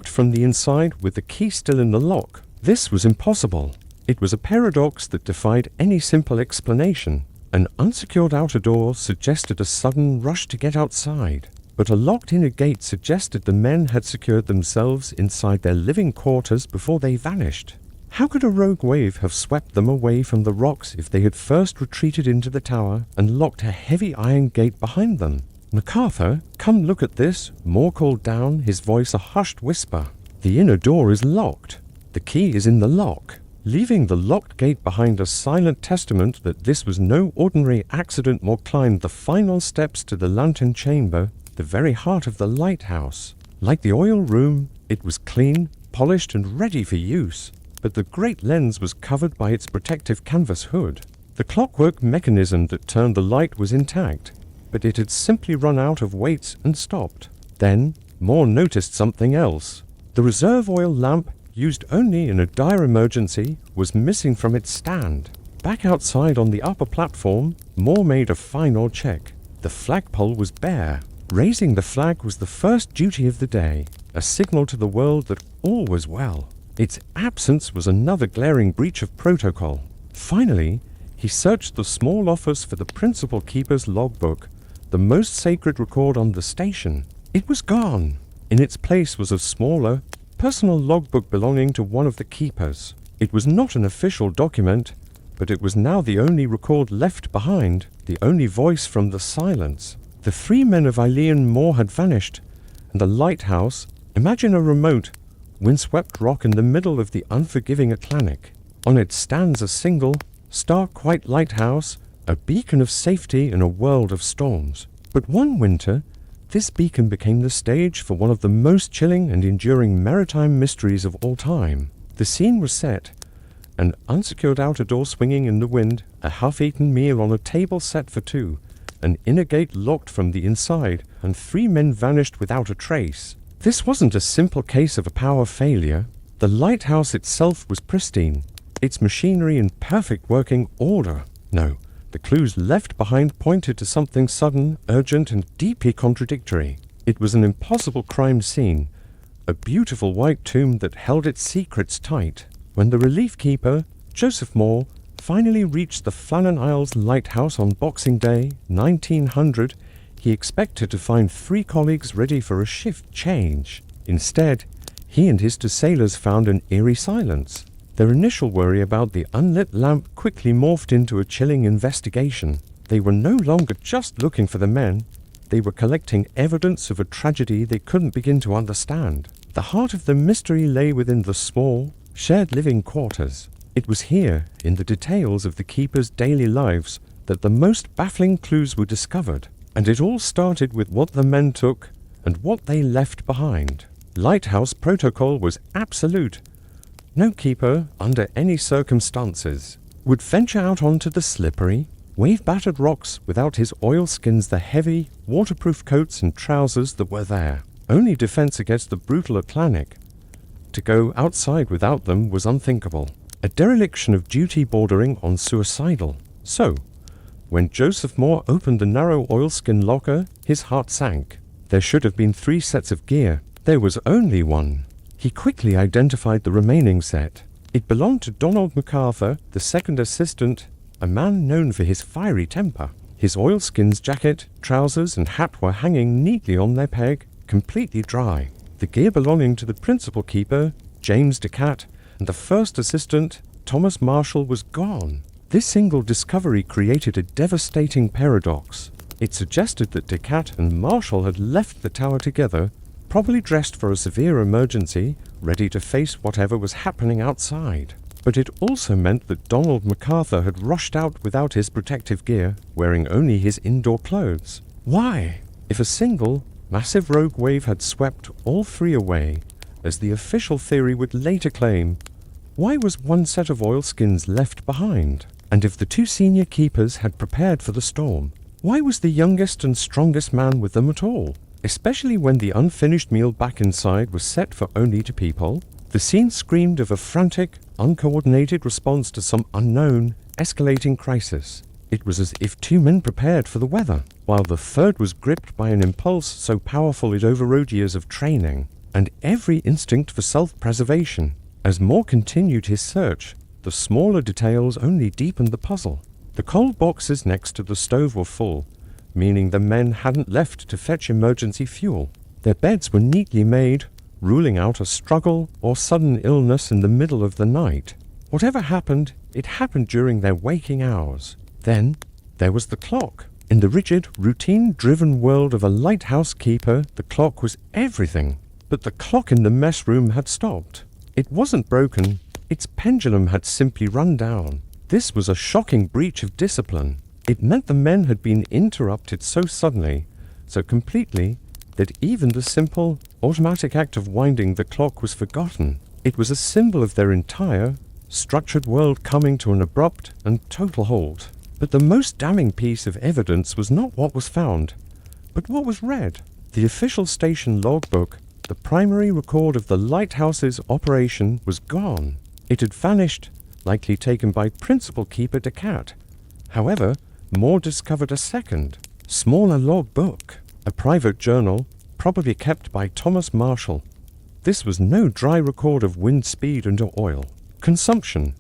from the inside with the key still in the lock. This was impossible. It was a paradox that defied any simple explanation. An unsecured outer door suggested a sudden rush to get outside, but a locked inner gate suggested the men had secured themselves inside their living quarters before they vanished. How could a rogue wave have swept them away from the rocks if they had first retreated into the tower and locked a heavy iron gate behind them? "MacArthur, come look at this," Mor called down, his voice a hushed whisper. "The inner door is locked. The key is in the lock." Leaving the locked gate behind a silent testament that this was no ordinary accident, Mor climbed the final steps to the lantern chamber, the very heart of the lighthouse. Like the oil room, it was clean, polished, and ready for use. But the great lens was covered by its protective canvas hood. The clockwork mechanism that turned the light was intact, but it had simply run out of weights and stopped. Then, Mor noticed something else. The reserve oil lamp, used only in a dire emergency, was missing from its stand. Back outside on the upper platform, Mor made a final check. The flagpole was bare. Raising the flag was the first duty of the day, a signal to the world that all was well. Its absence was another glaring breach of protocol. Finally, he searched the small office for the principal keeper's logbook, the most sacred record on the station. It was gone. In its place was a smaller, personal logbook belonging to one of the keepers. It was not an official document, but it was now the only record left behind, the only voice from the silence. The 3 men of Eilean Mor had vanished, and the lighthouse, imagine a remote, windswept rock in the middle of the unforgiving Atlantic. On it stands a single, stark white lighthouse, a beacon of safety in a world of storms. But one winter, this beacon became the stage for one of the most chilling and enduring maritime mysteries of all time. The scene was set, an unsecured outer door swinging in the wind, a half-eaten meal on a table set for 2, an inner gate locked from the inside, and 3 men vanished without a trace. This wasn't a simple case of a power failure. The lighthouse itself was pristine, its machinery in perfect working order. No, the clues left behind pointed to something sudden, urgent, and deeply contradictory. It was an impossible crime scene, a beautiful white tomb that held its secrets tight. When the relief keeper, Joseph Mor, finally reached the Flannan Isles lighthouse on Boxing Day, 1900, he expected to find 3 colleagues ready for a shift change. Instead, he and his 2 sailors found an eerie silence. Their initial worry about the unlit lamp quickly morphed into a chilling investigation. They were no longer just looking for the men, they were collecting evidence of a tragedy they couldn't begin to understand. The heart of the mystery lay within the small, shared living quarters. It was here, in the details of the keepers' daily lives, that the most baffling clues were discovered. And it all started with what the men took and what they left behind. Lighthouse protocol was absolute. No keeper, under any circumstances, would venture out onto the slippery, wave-battered rocks without his oilskins, the heavy, waterproof coats and trousers that were there. Only defense against the brutal Atlantic. To go outside without them was unthinkable. A dereliction of duty bordering on suicidal. So, when Joseph Mor opened the narrow oilskin locker, his heart sank. There should have been 3 sets of gear. There was only 1. He quickly identified the remaining set. It belonged to Donald MacArthur, the 2nd assistant, a man known for his fiery temper. His oilskins jacket, trousers, and hat were hanging neatly on their peg, completely dry. The gear belonging to the principal keeper, James Decat, and the 1st assistant, Thomas Marshall, was gone. This single discovery created a devastating paradox. It suggested that Decat and Marshall had left the tower together, probably dressed for a severe emergency, ready to face whatever was happening outside. But it also meant that Donald MacArthur had rushed out without his protective gear, wearing only his indoor clothes. Why? If a single, massive rogue wave had swept all 3 away, as the official theory would later claim, why was 1 set of oilskins left behind? And if the 2 senior keepers had prepared for the storm, why was the youngest and strongest man with them at all? Especially when the unfinished meal back inside was set for only 2 people, the scene screamed of a frantic, uncoordinated response to some unknown, escalating crisis. It was as if 2 men prepared for the weather, while the 3rd was gripped by an impulse so powerful it overrode years of training, and every instinct for self-preservation. As Mor continued his search, the smaller details only deepened the puzzle. The coal boxes next to the stove were full, meaning the men hadn't left to fetch emergency fuel. Their beds were neatly made, ruling out a struggle or sudden illness in the middle of the night. Whatever happened, it happened during their waking hours. Then, there was the clock. In the rigid, routine-driven world of a lighthouse keeper, the clock was everything. But the clock in the mess room had stopped. It wasn't broken. Its pendulum had simply run down. This was a shocking breach of discipline. It meant the men had been interrupted so suddenly, so completely, that even the simple, automatic act of winding the clock was forgotten. It was a symbol of their entire, structured world coming to an abrupt and total halt. But the most damning piece of evidence was not what was found, but what was read. The official station logbook, the primary record of the lighthouse's operation, was gone. It had vanished, likely taken by Principal Keeper Decat. However, Mor discovered a second, smaller logbook, a private journal, probably kept by Thomas Marshall. This was no dry record of wind speed and oil consumption.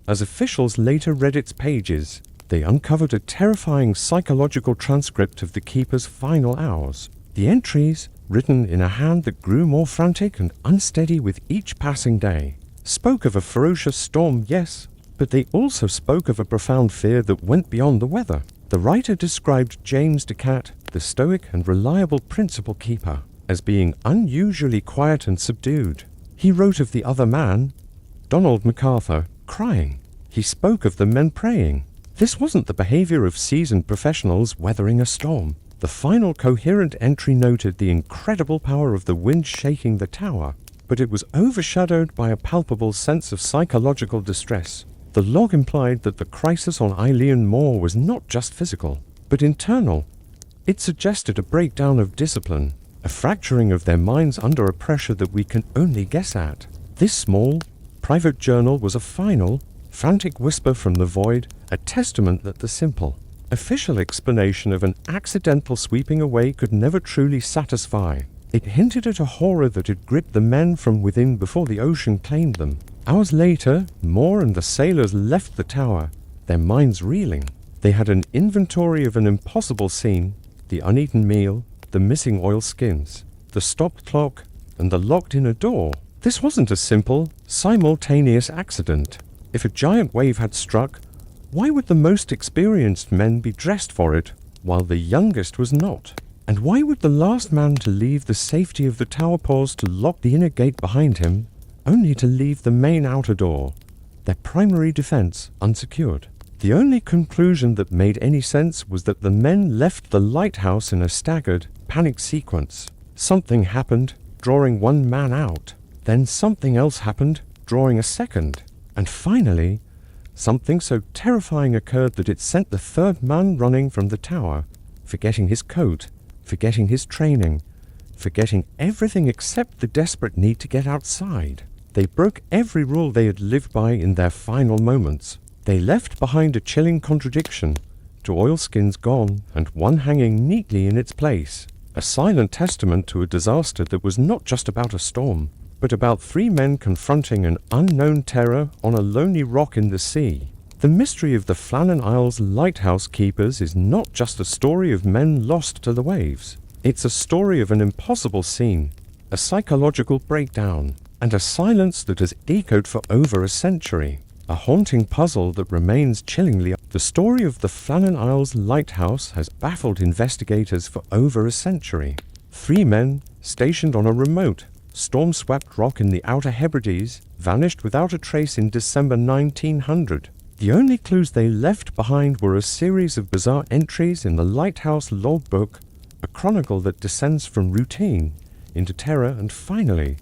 As officials later read its pages, they uncovered a terrifying psychological transcript of the keeper's final hours. The entries, written in a hand that grew more frantic and unsteady with each passing day, spoke of a ferocious storm, yes, but they also spoke of a profound fear that went beyond the weather. The writer described James Decat, the stoic and reliable principal keeper, as being unusually quiet and subdued. He wrote of the other man, Donald MacArthur, crying. He spoke of the men praying. This wasn't the behavior of seasoned professionals weathering a storm. The final coherent entry noted the incredible power of the wind shaking the tower, but it was overshadowed by a palpable sense of psychological distress. The log implied that the crisis on Eilean Mor was not just physical, but internal. It suggested a breakdown of discipline, a fracturing of their minds under a pressure that we can only guess at. This small, private journal was a final, frantic whisper from the void, a testament that the simple, official explanation of an accidental sweeping away could never truly satisfy. It hinted at a horror that had gripped the men from within before the ocean claimed them. Hours later, Moore and the sailors left the tower, their minds reeling. They had an inventory of an impossible scene: the uneaten meal, the missing oilskins, the stopped clock, and the locked-in door. This wasn't a simple, simultaneous accident. If a giant wave had struck, why would the most experienced men be dressed for it, while the youngest was not? And why would the last man to leave the safety of the tower pause to lock the inner gate behind him, only to leave the main outer door, their primary defense, unsecured? The only conclusion that made any sense was that the men left the lighthouse in a staggered, panicked sequence. Something happened, drawing one man out. Then something else happened, drawing a second. And finally, something so terrifying occurred that it sent the third man running from the tower, forgetting his coat, forgetting his training, forgetting everything except the desperate need to get outside. They broke every rule they had lived by in their final moments. They left behind a chilling contradiction, to oilskins gone and one hanging neatly in its place, a silent testament to a disaster that was not just about a storm, but about three men confronting an unknown terror on a lonely rock in the sea. The mystery of the Flannan Isles lighthouse keepers is not just a story of men lost to the waves. It's a story of an impossible scene, a psychological breakdown, and a silence that has echoed for over a century. A haunting puzzle that remains chillingly. The story of the Flannan Isles lighthouse has baffled investigators for over a century. Three men, stationed on a remote, storm-swept rock in the Outer Hebrides, vanished without a trace in December 1900. The only clues they left behind were a series of bizarre entries in the lighthouse logbook, a chronicle that descends from routine into terror and finally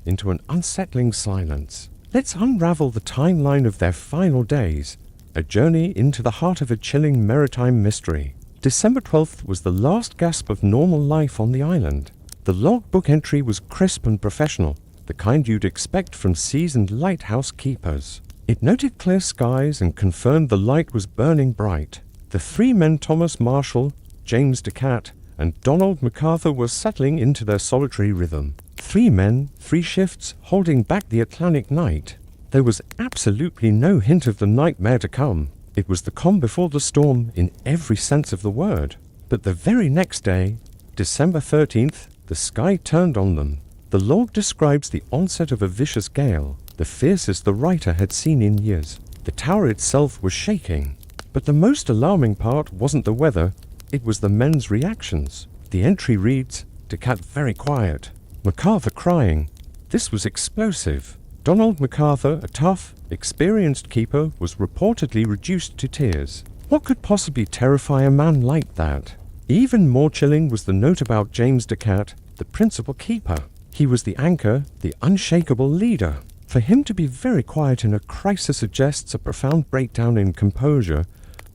into an unsettling silence. Let's unravel the timeline of their final days, a journey into the heart of a chilling maritime mystery. December 12th was the last gasp of normal life on the island. The logbook entry was crisp and professional, the kind you'd expect from seasoned lighthouse keepers. It noted clear skies and confirmed the light was burning bright. The three men, Thomas Marshall, James Decat, and Donald MacArthur, were settling into their solitary rhythm. 3 men, 3 shifts, holding back the Atlantic night. There was absolutely no hint of the nightmare to come. It was the calm before the storm in every sense of the word. But the very next day, December 13th, the sky turned on them. The log describes the onset of a vicious gale, the fiercest the writer had seen in years. The tower itself was shaking. But the most alarming part wasn't the weather, it was the men's reactions. The entry reads, Decat very quiet, MacArthur crying. This was explosive. Donald MacArthur, a tough, experienced keeper, was reportedly reduced to tears. What could possibly terrify a man like that? Even more chilling was the note about James Decat, the principal keeper. He was the anchor, the unshakable leader. For him to be very quiet in a crisis suggests a profound breakdown in composure,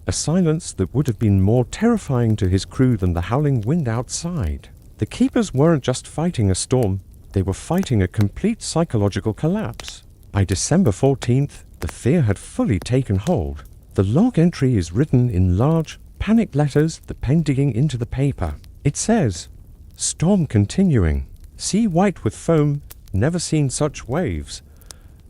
a silence that would have been more terrifying to his crew than the howling wind outside. The keepers weren't just fighting a storm, they were fighting a complete psychological collapse. By December 14th, the fear had fully taken hold. The log entry is written in large, panicked letters, the pen digging into the paper. It says, "Storm continuing. Sea white with foam, never seen such waves."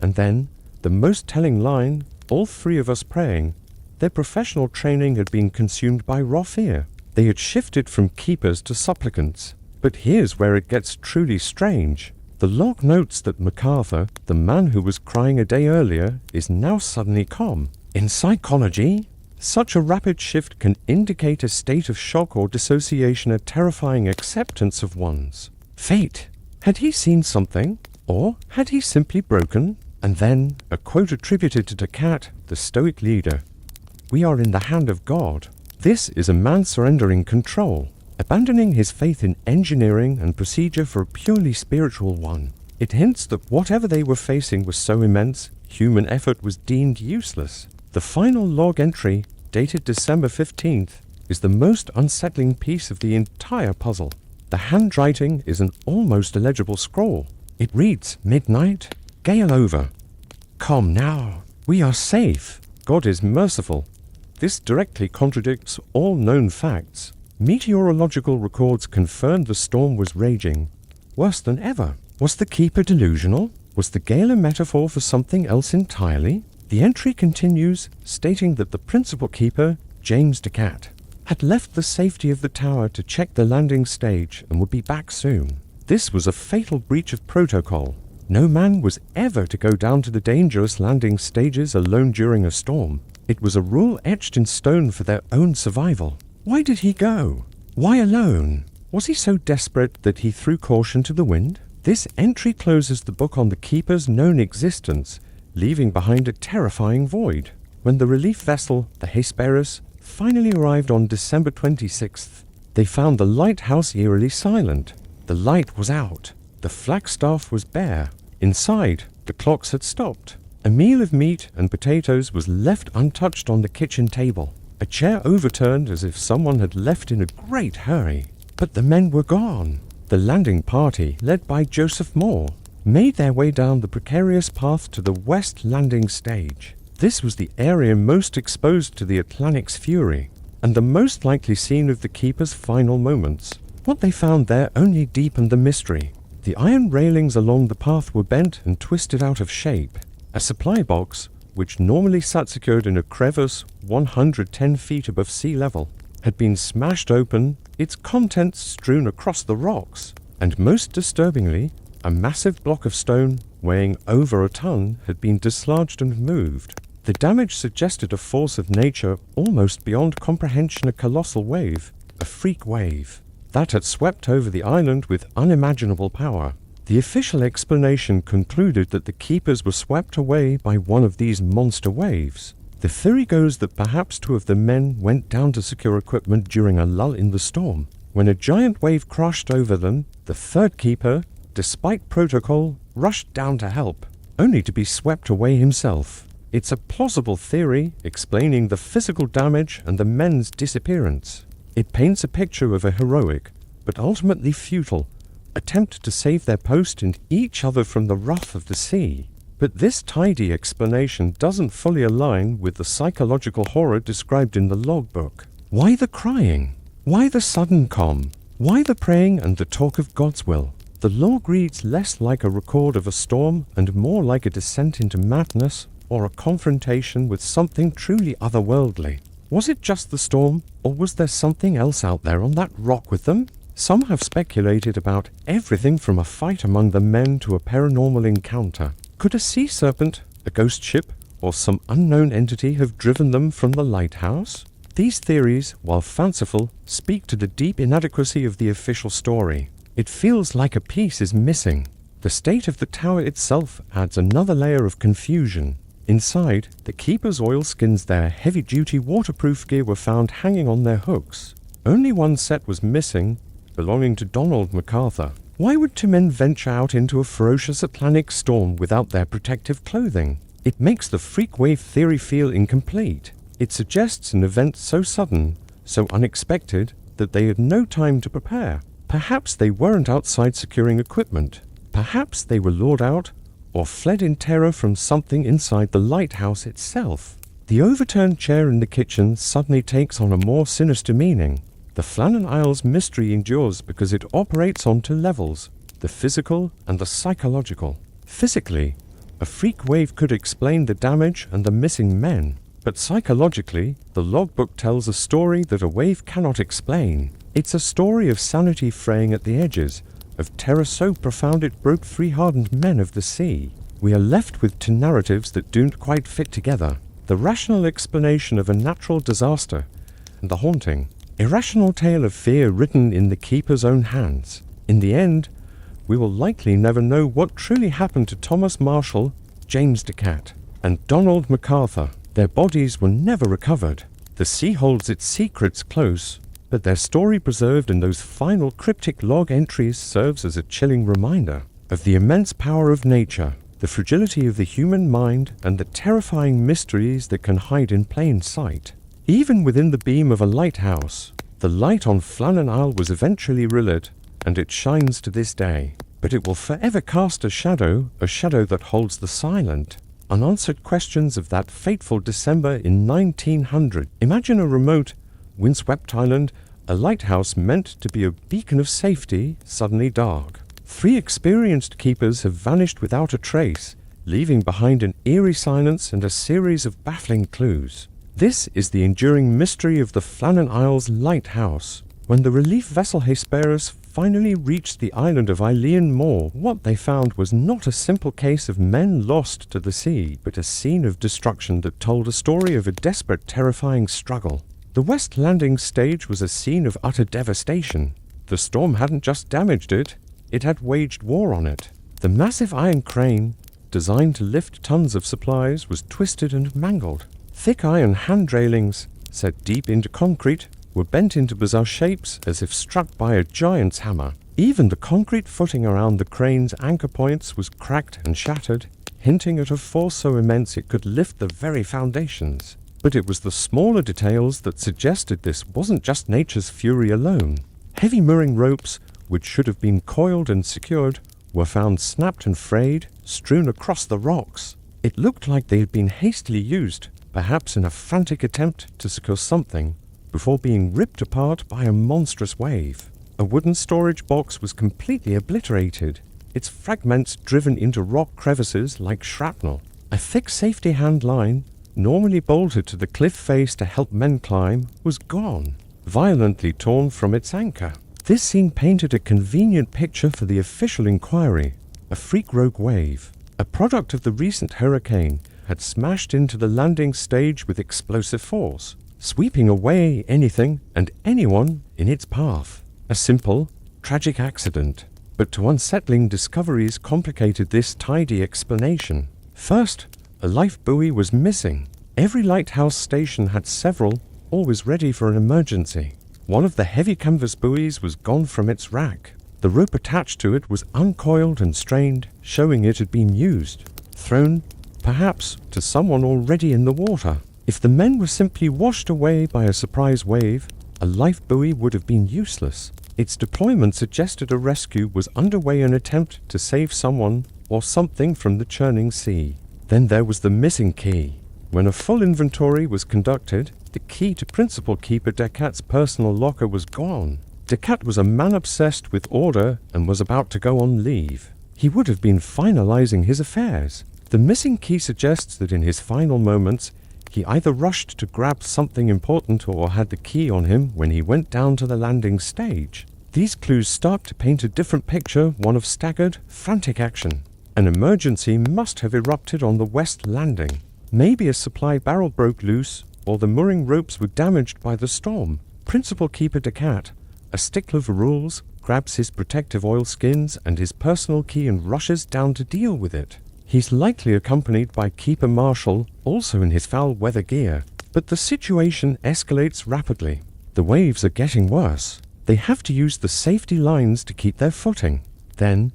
And then, the most telling line, all 3 of us praying. Their professional training had been consumed by raw fear. They had shifted from keepers to supplicants. But here's where it gets truly strange. The log notes that MacArthur, the man who was crying a day earlier, is now suddenly calm. In psychology, such a rapid shift can indicate a state of shock or dissociation, a terrifying acceptance of one's fate. Had he seen something? Or had he simply broken? And then, a quote attributed to Descartes, the Stoic leader: "We are in the hand of God." This is a man surrendering control, abandoning his faith in engineering and procedure for a purely spiritual one. It hints that whatever they were facing was so immense, human effort was deemed useless. The final log entry, dated December 15th, is the most unsettling piece of the entire puzzle. The handwriting is an almost illegible scrawl. It reads, "Midnight, gale over. Come now, we are safe. God is merciful." This directly contradicts all known facts. Meteorological records confirmed the storm was raging. Worse than ever. Was the keeper delusional? Was the gale a metaphor for something else entirely? The entry continues, stating that the principal keeper, James Descartes, had left the safety of the tower to check the landing stage and would be back soon. This was a fatal breach of protocol. No man was ever to go down to the dangerous landing stages alone during a storm. It was a rule etched in stone for their own survival. Why did he go? Why alone? Was he so desperate that he threw caution to the wind? This entry closes the book on the keeper's known existence, leaving behind a terrifying void. When the relief vessel, the Hesperus, finally arrived on December 26th, they found the lighthouse eerily silent. The light was out. The flagstaff was bare. Inside, the clocks had stopped. A meal of meat and potatoes was left untouched on the kitchen table. A chair overturned as if someone had left in a great hurry. But the men were gone. The landing party, led by Joseph Moore, made their way down the precarious path to the west landing stage. This was the area most exposed to the Atlantic's fury, and the most likely scene of the keeper's final moments. What they found there only deepened the mystery. The iron railings along the path were bent and twisted out of shape. A supply box, which normally sat secured in a crevice 110 feet above sea level, had been smashed open, its contents strewn across the rocks, and most disturbingly, a massive block of stone weighing over a ton had been dislodged and moved. The damage suggested a force of nature almost beyond comprehension, a colossal wave, a freak wave, that had swept over the island with unimaginable power. The official explanation concluded that the keepers were swept away by one of these monster waves. The theory goes that perhaps two of the men went down to secure equipment during a lull in the storm. When a giant wave crashed over them, the third keeper, despite protocol, rushed down to help, only to be swept away himself. It's a plausible theory explaining the physical damage and the men's disappearance. It paints a picture of a heroic, but ultimately futile, attempt to save their post and each other from the wrath of the sea. But this tidy explanation doesn't fully align with the psychological horror described in the logbook. Why the crying? Why the sudden calm? Why the praying and the talk of God's will? The log reads less like a record of a storm and more like a descent into madness or a confrontation with something truly otherworldly. Was it just the storm, or was there something else out there on that rock with them? Some have speculated about everything from a fight among the men to a paranormal encounter. Could a sea serpent, a ghost ship, or some unknown entity have driven them from the lighthouse? These theories, while fanciful, speak to the deep inadequacy of the official story. It feels like a piece is missing. The state of the tower itself adds another layer of confusion. Inside, the keepers' oilskins, their heavy-duty waterproof gear were found hanging on their hooks. Only one set was missing, belonging to Donald MacArthur. Why would two men venture out into a ferocious Atlantic storm without their protective clothing? It makes the freak wave theory feel incomplete. It suggests an event so sudden, so unexpected, that they had no time to prepare. Perhaps they weren't outside securing equipment. Perhaps they were lured out or fled in terror from something inside the lighthouse itself. The overturned chair in the kitchen suddenly takes on a more sinister meaning. The Flannan Isles mystery endures because it operates on two levels, the physical and the psychological. Physically, a freak wave could explain the damage and the missing men. But psychologically, the logbook tells a story that a wave cannot explain. It's a story of sanity fraying at the edges, of terror so profound it broke 3 hardened men of the sea. We are left with 2 narratives that don't quite fit together. The rational explanation of a natural disaster, and the haunting, irrational tale of fear written in the keeper's own hands. In the end, we will likely never know what truly happened to Thomas Marshall, James Decat, and Donald MacArthur. Their bodies were never recovered. The sea holds its secrets close, but their story preserved in those final cryptic log entries serves as a chilling reminder of the immense power of nature, the fragility of the human mind, and the terrifying mysteries that can hide in plain sight. Even within the beam of a lighthouse, the light on Flannan Isle was eventually relit, and it shines to this day. But it will forever cast a shadow that holds the silent, unanswered questions of that fateful December in 1900. Imagine a remote, windswept island, a lighthouse meant to be a beacon of safety, suddenly dark. 3 experienced keepers have vanished without a trace, leaving behind an eerie silence and a series of baffling clues. This is the enduring mystery of the Flannan Isles lighthouse. When the relief vessel Hesperus finally reached the island of Eilean Mor, what they found was not a simple case of men lost to the sea, but a scene of destruction that told a story of a desperate, terrifying struggle. The west landing stage was a scene of utter devastation. The storm hadn't just damaged it, it had waged war on it. The massive iron crane, designed to lift tons of supplies, was twisted and mangled. Thick iron hand railings, set deep into concrete, were bent into bizarre shapes as if struck by a giant's hammer. Even the concrete footing around the crane's anchor points was cracked and shattered, hinting at a force so immense it could lift the very foundations. But it was the smaller details that suggested this wasn't just nature's fury alone. Heavy mooring ropes, which should have been coiled and secured, were found snapped and frayed, strewn across the rocks. It looked like they had been hastily used, perhaps in a frantic attempt to secure something, before being ripped apart by a monstrous wave. A wooden storage box was completely obliterated, its fragments driven into rock crevices like shrapnel. A thick safety hand line, normally bolted to the cliff face to help men climb, was gone, violently torn from its anchor. This scene painted a convenient picture for the official inquiry. A freak rogue wave, a product of the recent hurricane, had smashed into the landing stage with explosive force, sweeping away anything and anyone in its path. A simple, tragic accident, but 2 unsettling discoveries complicated this tidy explanation. First, a life buoy was missing. Every lighthouse station had several, always ready for an emergency. One of the heavy canvas buoys was gone from its rack. The rope attached to it was uncoiled and strained, showing it had been used, thrown, perhaps, to someone already in the water. If the men were simply washed away by a surprise wave, a life buoy would have been useless. Its deployment suggested a rescue was underway, an attempt to save someone or something from the churning sea. Then there was the missing key. When a full inventory was conducted, the key to Principal Keeper Decat's personal locker was gone. Decat was a man obsessed with order and was about to go on leave. He would have been finalizing his affairs. The missing key suggests that in his final moments, he either rushed to grab something important or had the key on him when he went down to the landing stage. These clues start to paint a different picture, one of staggered, frantic action. An emergency must have erupted on the west landing. Maybe a supply barrel broke loose, or the mooring ropes were damaged by the storm. Principal Keeper Decat, a stickler for rules, grabs his protective oilskins and his personal key and rushes down to deal with it. He's likely accompanied by Keeper Marshall, also in his foul weather gear. But the situation escalates rapidly. The waves are getting worse. They have to use the safety lines to keep their footing. Then,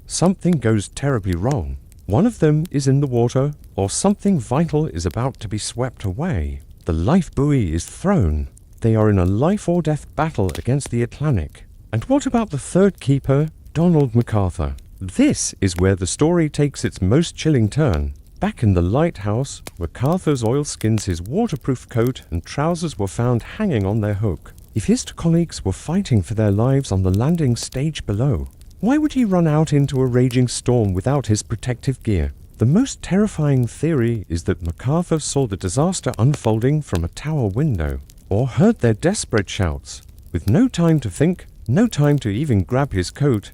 something goes terribly wrong. One of them is in the water, or something vital is about to be swept away. The life buoy is thrown. They are in a life-or-death battle against the Atlantic. And what about the third keeper, Donald MacArthur? This is where the story takes its most chilling turn. Back in the lighthouse, MacArthur's oilskins, his waterproof coat, and trousers were found hanging on their hook. If his colleagues were fighting for their lives on the landing stage below, why would he run out into a raging storm without his protective gear? The most terrifying theory is that MacArthur saw the disaster unfolding from a tower window, or heard their desperate shouts. With no time to think, no time to even grab his coat,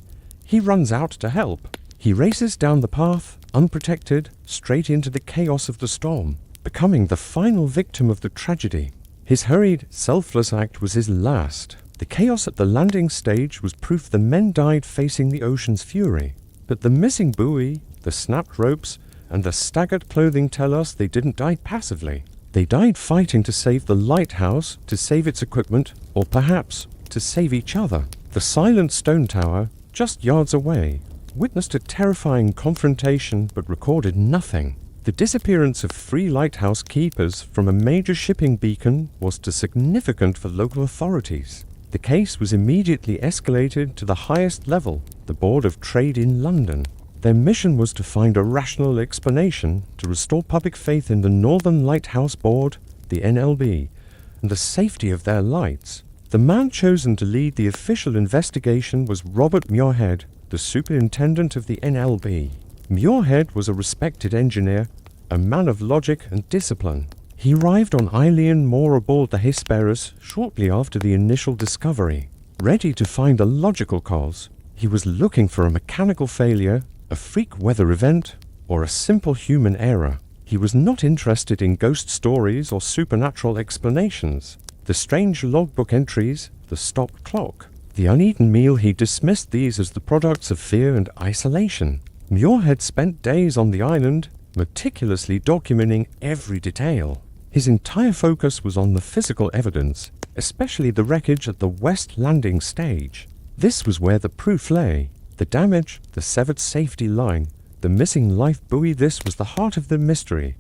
He runs out to help. He races down the path, unprotected, straight into the chaos of the storm, becoming the final victim of the tragedy. His hurried, selfless act was his last. The chaos at the landing stage was proof the men died facing the ocean's fury. But the missing buoy, the snapped ropes, and the staggered clothing tell us they didn't die passively. They died fighting to save the lighthouse, to save its equipment, or perhaps to save each other. The silent stone tower, just yards away, witnessed a terrifying confrontation but recorded nothing. The disappearance of 3 lighthouse keepers from a major shipping beacon was too significant for local authorities. The case was immediately escalated to the highest level, the Board of Trade in London. Their mission was to find a rational explanation to restore public faith in the Northern Lighthouse Board, the NLB, and the safety of their lights. The man chosen to lead the official investigation was Robert Muirhead, the superintendent of the NLB. Muirhead was a respected engineer, a man of logic and discipline. He arrived on Eilean Mor aboard the Hesperus shortly after the initial discovery, ready to find a logical cause. He was looking for a mechanical failure, a freak weather event, or a simple human error. He was not interested in ghost stories or supernatural explanations. The strange logbook entries, the stopped clock, the uneaten meal, he dismissed these as the products of fear and isolation. Muirhead spent days on the island, meticulously documenting every detail. His entire focus was on the physical evidence, especially the wreckage at the west landing stage. This was where the proof lay. The damage, the severed safety line, the missing life buoy. This was the heart of the mystery,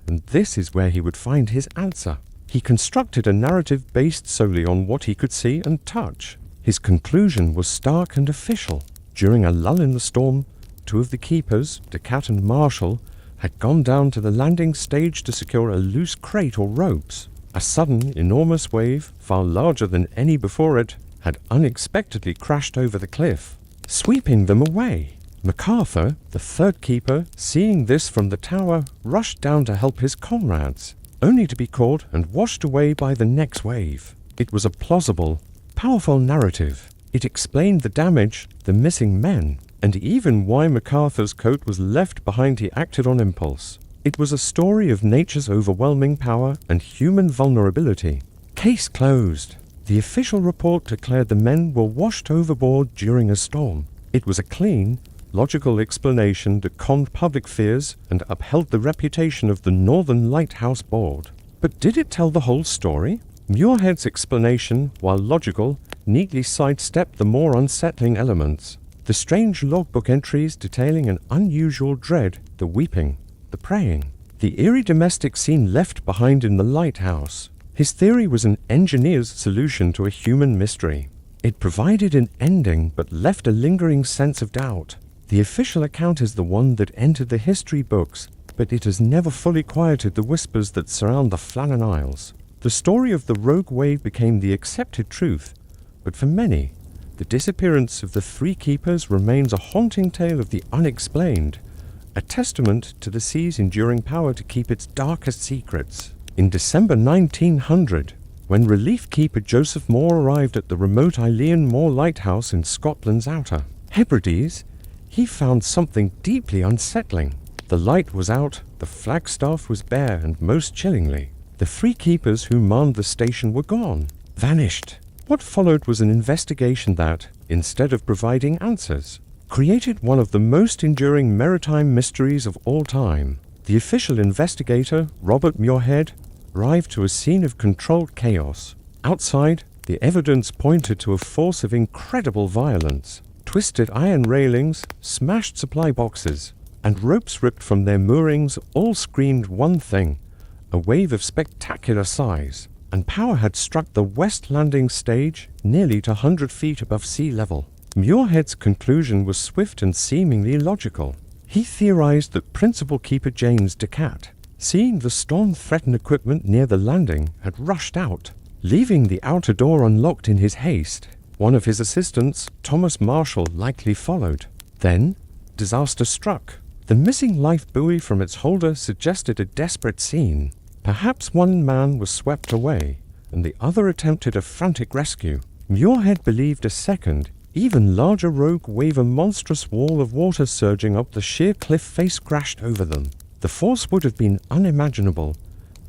and this is where he would find his answer. He constructed a narrative based solely on what he could see and touch. His conclusion was stark and official. During a lull in the storm, 2 of the keepers, Decat and Marshall, had gone down to the landing stage to secure a loose crate or ropes. A sudden, enormous wave, far larger than any before it, had unexpectedly crashed over the cliff, sweeping them away. MacArthur, the 3rd keeper, seeing this from the tower, rushed down to help his comrades, only to be caught and washed away by the next wave. It was a plausible, powerful narrative. It explained the damage, the missing men, and even why MacArthur's coat was left behind. He acted on impulse. It was a story of nature's overwhelming power and human vulnerability. Case closed. The official report declared the men were washed overboard during a storm. It was a clean, logical explanation that calmed public fears and upheld the reputation of the Northern Lighthouse Board. But did it tell the whole story? Muirhead's explanation, while logical, neatly sidestepped the more unsettling elements. The strange logbook entries detailing an unusual dread, the weeping, the praying, the eerie domestic scene left behind in the lighthouse. His theory was an engineer's solution to a human mystery. It provided an ending but left a lingering sense of doubt. The official account is the one that entered the history books, but it has never fully quieted the whispers that surround the Flannan Isles. The story of the rogue wave became the accepted truth, but for many, the disappearance of the 3 keepers remains a haunting tale of the unexplained, a testament to the sea's enduring power to keep its darkest secrets. In December 1900, when relief keeper Joseph Moore arrived at the remote Eilean Mor lighthouse in Scotland's Outer Hebrides, he found something deeply unsettling. The light was out, the flagstaff was bare, and most chillingly, the 3 keepers who manned the station were gone, vanished. What followed was an investigation that, instead of providing answers, created one of the most enduring maritime mysteries of all time. The official investigator, Robert Muirhead, arrived to a scene of controlled chaos. Outside, the evidence pointed to a force of incredible violence. Twisted iron railings, smashed supply boxes, and ropes ripped from their moorings all screamed one thing: a wave of spectacular size. And power had struck the west landing stage nearly to 100 feet above sea level. Muirhead's conclusion was swift and seemingly logical. He theorized that Principal Keeper James Decat, seeing the storm-threatened equipment near the landing, had rushed out, leaving the outer door unlocked in his haste. One of his assistants, Thomas Marshall, likely followed. Then, disaster struck. The missing life buoy from its holder suggested a desperate scene. Perhaps one man was swept away, and the other attempted a frantic rescue. Muirhead believed a second, even larger rogue wave, a monstrous wall of water surging up the sheer cliff face, crashed over them. The force would have been unimaginable,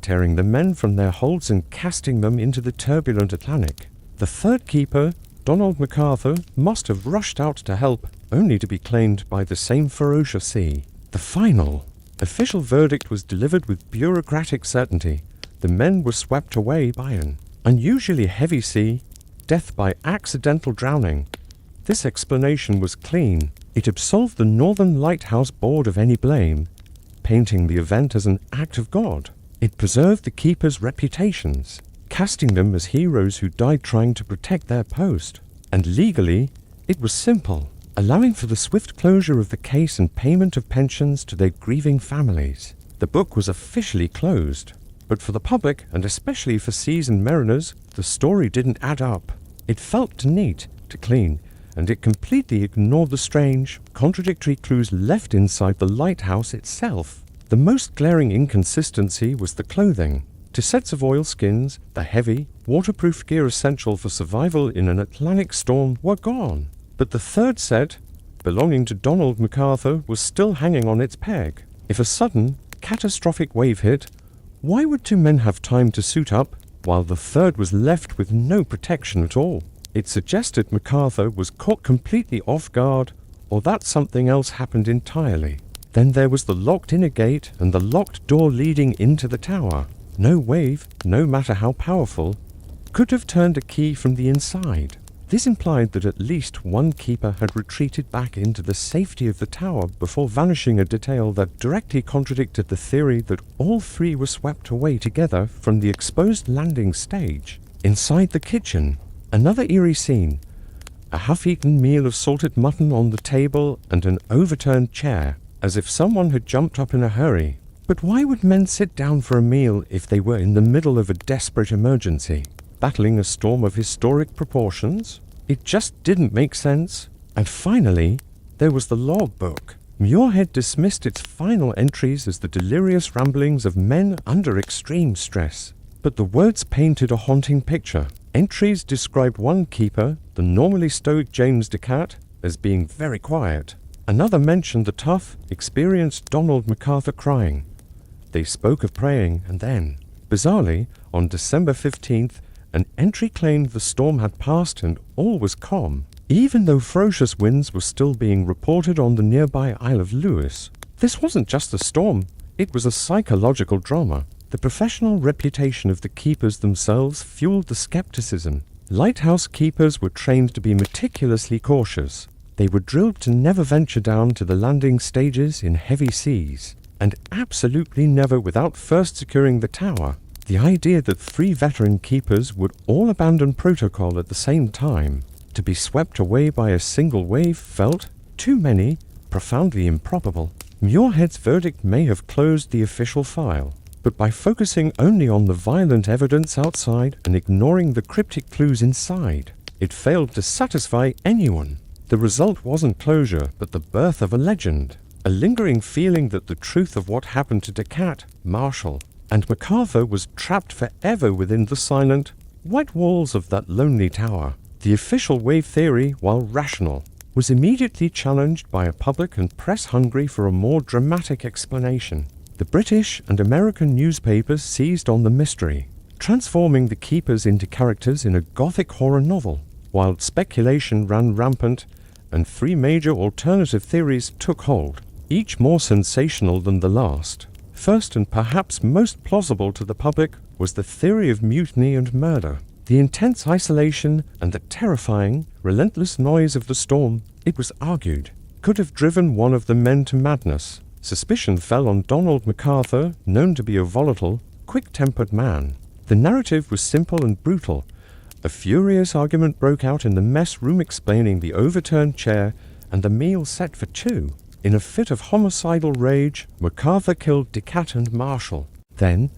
tearing the men from their holds and casting them into the turbulent Atlantic. The third keeper, Donald MacArthur, must have rushed out to help, only to be claimed by the same ferocious sea. The final, official verdict was delivered with bureaucratic certainty. The men were swept away by an unusually heavy sea, death by accidental drowning. This explanation was clean. It absolved the Northern Lighthouse Board of any blame, painting the event as an act of God. It preserved the keepers' reputations, casting them as heroes who died trying to protect their post. And legally, it was simple, allowing for the swift closure of the case and payment of pensions to their grieving families. The book was officially closed, but for the public, and especially for seasoned mariners, the story didn't add up. It felt too neat, too clean, and it completely ignored the strange, contradictory clues left inside the lighthouse itself. The most glaring inconsistency was the clothing. 2 sets of oilskins, the heavy, waterproof gear essential for survival in an Atlantic storm, were gone. But the third set, belonging to Donald MacArthur, was still hanging on its peg. If a sudden, catastrophic wave hit, why would 2 men have time to suit up, while the third was left with no protection at all? It suggested MacArthur was caught completely off guard, or that something else happened entirely. Then there was the locked inner gate and the locked door leading into the tower. No wave, no matter how powerful, could have turned a key from the inside. This implied that at least one keeper had retreated back into the safety of the tower before vanishing, a detail that directly contradicted the theory that all 3 were swept away together from the exposed landing stage. Inside the kitchen, another eerie scene. A half-eaten meal of salted mutton on the table and an overturned chair, as if someone had jumped up in a hurry. But why would men sit down for a meal if they were in the middle of a desperate emergency, battling a storm of historic proportions? It just didn't make sense. And finally, there was the logbook. Muirhead dismissed its final entries as the delirious ramblings of men under extreme stress. But the words painted a haunting picture. Entries described one keeper, the normally stoic James Decat, as being very quiet. Another mentioned the tough, experienced Donald MacArthur crying. They spoke of praying, and then, bizarrely, on December 15th, an entry claimed the storm had passed and all was calm, even though ferocious winds were still being reported on the nearby Isle of Lewis. This wasn't just a storm, it was a psychological drama. The professional reputation of the keepers themselves fueled the skepticism. Lighthouse keepers were trained to be meticulously cautious. They were drilled to never venture down to the landing stages in heavy seas, and absolutely never without first securing the tower. The idea that 3 veteran keepers would all abandon protocol at the same time, to be swept away by a single wave, felt, too many, profoundly improbable. Muirhead's verdict may have closed the official file, but by focusing only on the violent evidence outside and ignoring the cryptic clues inside, it failed to satisfy anyone. The result wasn't closure, but the birth of a legend, a lingering feeling that the truth of what happened to Decat, Marshall, and MacArthur was trapped forever within the silent, white walls of that lonely tower. The official wave theory, while rational, was immediately challenged by a public and press hungry for a more dramatic explanation. The British and American newspapers seized on the mystery, transforming the keepers into characters in a gothic horror novel, while speculation ran rampant and 3 major alternative theories took hold, each more sensational than the last. First, and perhaps most plausible to the public, was the theory of mutiny and murder. The intense isolation and the terrifying, relentless noise of the storm, it was argued, could have driven one of the men to madness. Suspicion fell on Donald MacArthur, known to be a volatile, quick-tempered man. The narrative was simple and brutal. A furious argument broke out in the mess room explaining the overturned chair and the meal set for 2. In a fit of homicidal rage, MacArthur killed Decat and Marshall. Then,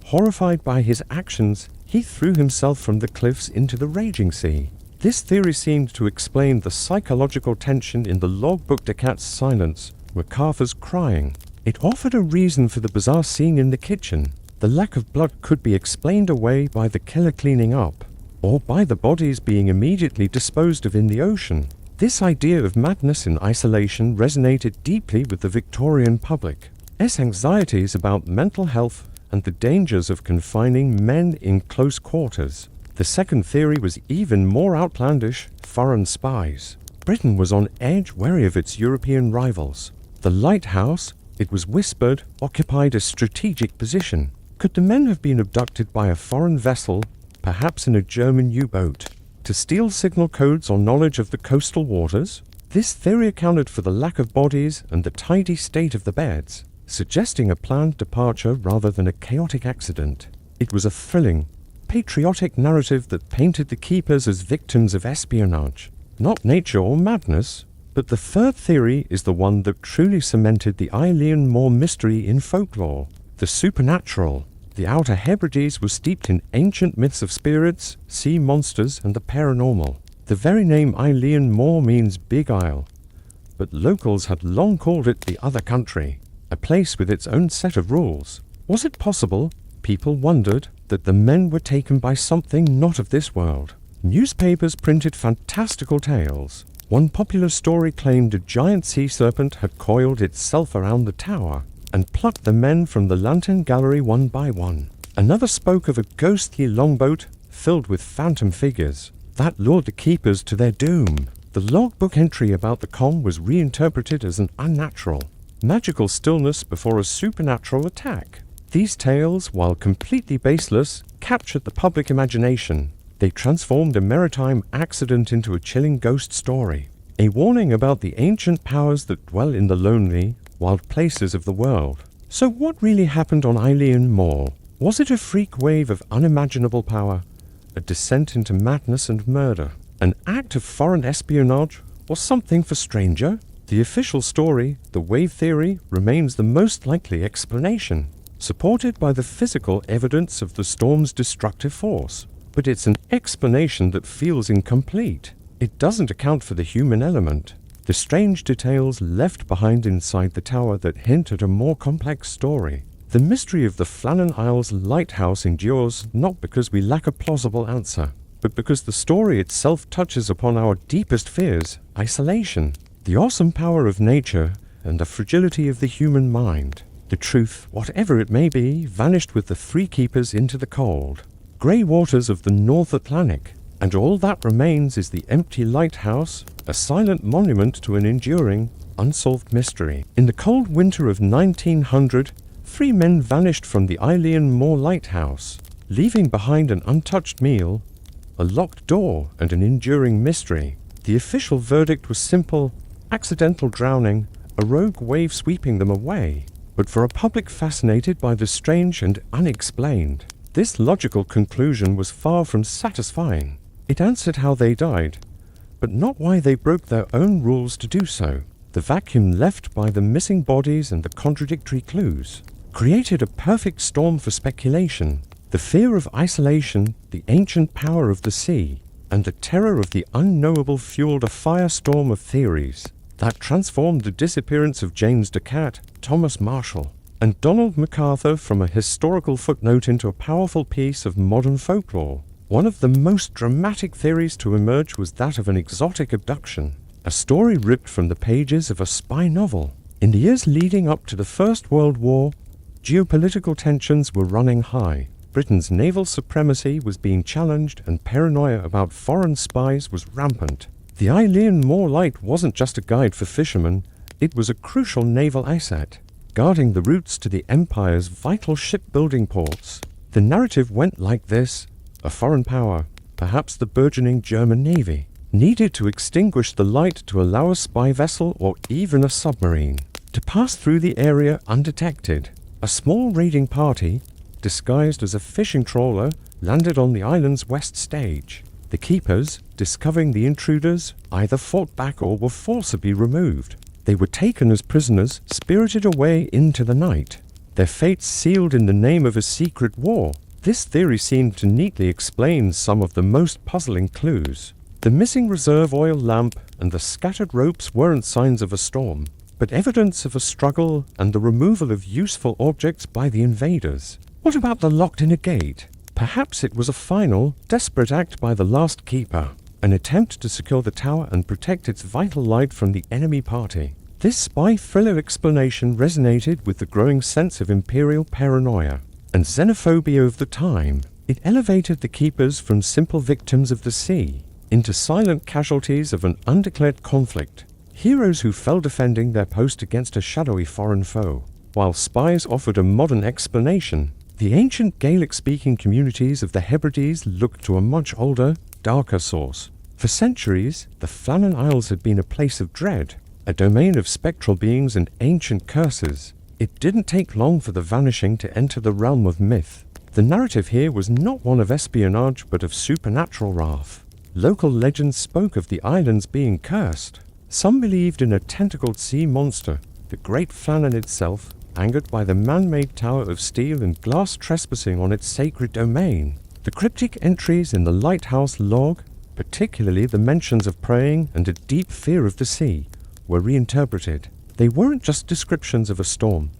horrified by his actions, he threw himself from the cliffs into the raging sea. This theory seemed to explain the psychological tension in the logbook, Decat's silence, MacArthur's crying. It offered a reason for the bizarre scene in the kitchen. The lack of blood could be explained away by the killer cleaning up, or by the bodies being immediately disposed of in the ocean. This idea of madness in isolation resonated deeply with the Victorian public. Anxieties about mental health and the dangers of confining men in close quarters. The second theory was even more outlandish: foreign spies. Britain was on edge, wary of its European rivals. The Lighthouse, it was whispered, occupied a strategic position. Could the men have been abducted by a foreign vessel, perhaps in a German U-boat, to steal signal codes or knowledge of the coastal waters? This theory accounted for the lack of bodies and the tidy state of the beds, suggesting a planned departure rather than a chaotic accident. It was a thrilling, patriotic narrative that painted the keepers as victims of espionage, not nature or madness. But the third theory is the one that truly cemented the Eilean Mor mystery in folklore. The supernatural. The Outer Hebrides was steeped in ancient myths of spirits, sea monsters, and the paranormal. The very name Eilean Mor means Big Isle, but locals had long called it the Other Country, a place with its own set of rules. Was it possible, people wondered, that the men were taken by something not of this world? Newspapers printed fantastical tales. One popular story claimed a giant sea serpent had coiled itself around the tower and plucked the men from the lantern gallery one by one. Another spoke of a ghostly longboat filled with phantom figures that lured the keepers to their doom. The logbook entry about the calm was reinterpreted as an unnatural, magical stillness before a supernatural attack. These tales, while completely baseless, captured the public imagination. They transformed a maritime accident into a chilling ghost story, a warning about the ancient powers that dwell in the lonely, wild places of the world. So what really happened on Eilean Mor? Was it a freak wave of unimaginable power, a descent into madness and murder, an act of foreign espionage, or something for stranger? The official story, the wave theory, remains the most likely explanation, supported by the physical evidence of the storm's destructive force. But it's an explanation that feels incomplete. It doesn't account for the human element, the strange details left behind inside the tower that hint at a more complex story. The mystery of the Flannan Isles lighthouse endures not because we lack a plausible answer, but because the story itself touches upon our deepest fears: isolation, the awesome power of nature, and the fragility of the human mind. The truth, whatever it may be, vanished with the three keepers into the cold, grey waters of the North Atlantic, and all that remains is the empty lighthouse, a silent monument to an enduring, unsolved mystery. In the cold winter of 1900, 3 men vanished from the Eilean Mor lighthouse, leaving behind an untouched meal, a locked door, and an enduring mystery. The official verdict was simple: accidental drowning, a rogue wave sweeping them away. But for a public fascinated by the strange and unexplained, this logical conclusion was far from satisfying. It answered how they died, but not why they broke their own rules to do so. The vacuum left by the missing bodies and the contradictory clues created a perfect storm for speculation. The fear of isolation, the ancient power of the sea, and the terror of the unknowable fueled a firestorm of theories that transformed the disappearance of James Ducat, Thomas Marshall, and Donald MacArthur from a historical footnote into a powerful piece of modern folklore. One of the most dramatic theories to emerge was that of an exotic abduction, a story ripped from the pages of a spy novel. In the years leading up to the First World War, geopolitical tensions were running high. Britain's naval supremacy was being challenged, and paranoia about foreign spies was rampant. The Eilean Mor light wasn't just a guide for fishermen, it was a crucial naval asset, guarding the routes to the Empire's vital shipbuilding ports. The narrative went like this: a foreign power, perhaps the burgeoning German Navy, needed to extinguish the light to allow a spy vessel or even a submarine to pass through the area undetected. A small raiding party, disguised as a fishing trawler, landed on the island's west stage. The keepers, discovering the intruders, either fought back or were forcibly removed. They were taken as prisoners, spirited away into the night, their fates sealed in the name of a secret war. This theory seemed to neatly explain some of the most puzzling clues. The missing reserve oil lamp and the scattered ropes weren't signs of a storm, but evidence of a struggle and the removal of useful objects by the invaders. What about the locked-in gate? Perhaps it was a final, desperate act by the last keeper. an attempt to secure the tower and protect its vital light from the enemy party. This spy thriller explanation resonated with the growing sense of imperial paranoia and xenophobia of the time. It elevated the keepers from simple victims of the sea into silent casualties of an undeclared conflict, heroes who fell defending their post against a shadowy foreign foe. While spies offered a modern explanation, the ancient Gaelic-speaking communities of the Hebrides looked to a much older, darker source. For centuries, the Flannan Isles had been a place of dread, a domain of spectral beings and ancient curses. It didn't take long for the vanishing to enter the realm of myth. The narrative here was not one of espionage but of supernatural wrath. Local legends spoke of the islands being cursed. Some believed in a tentacled sea monster, the Great Flannan itself, angered by the man-made tower of steel and glass trespassing on its sacred domain. The cryptic entries in the Lighthouse log, particularly the mentions of praying and a deep fear of the sea, were reinterpreted. They weren't just descriptions of a storm.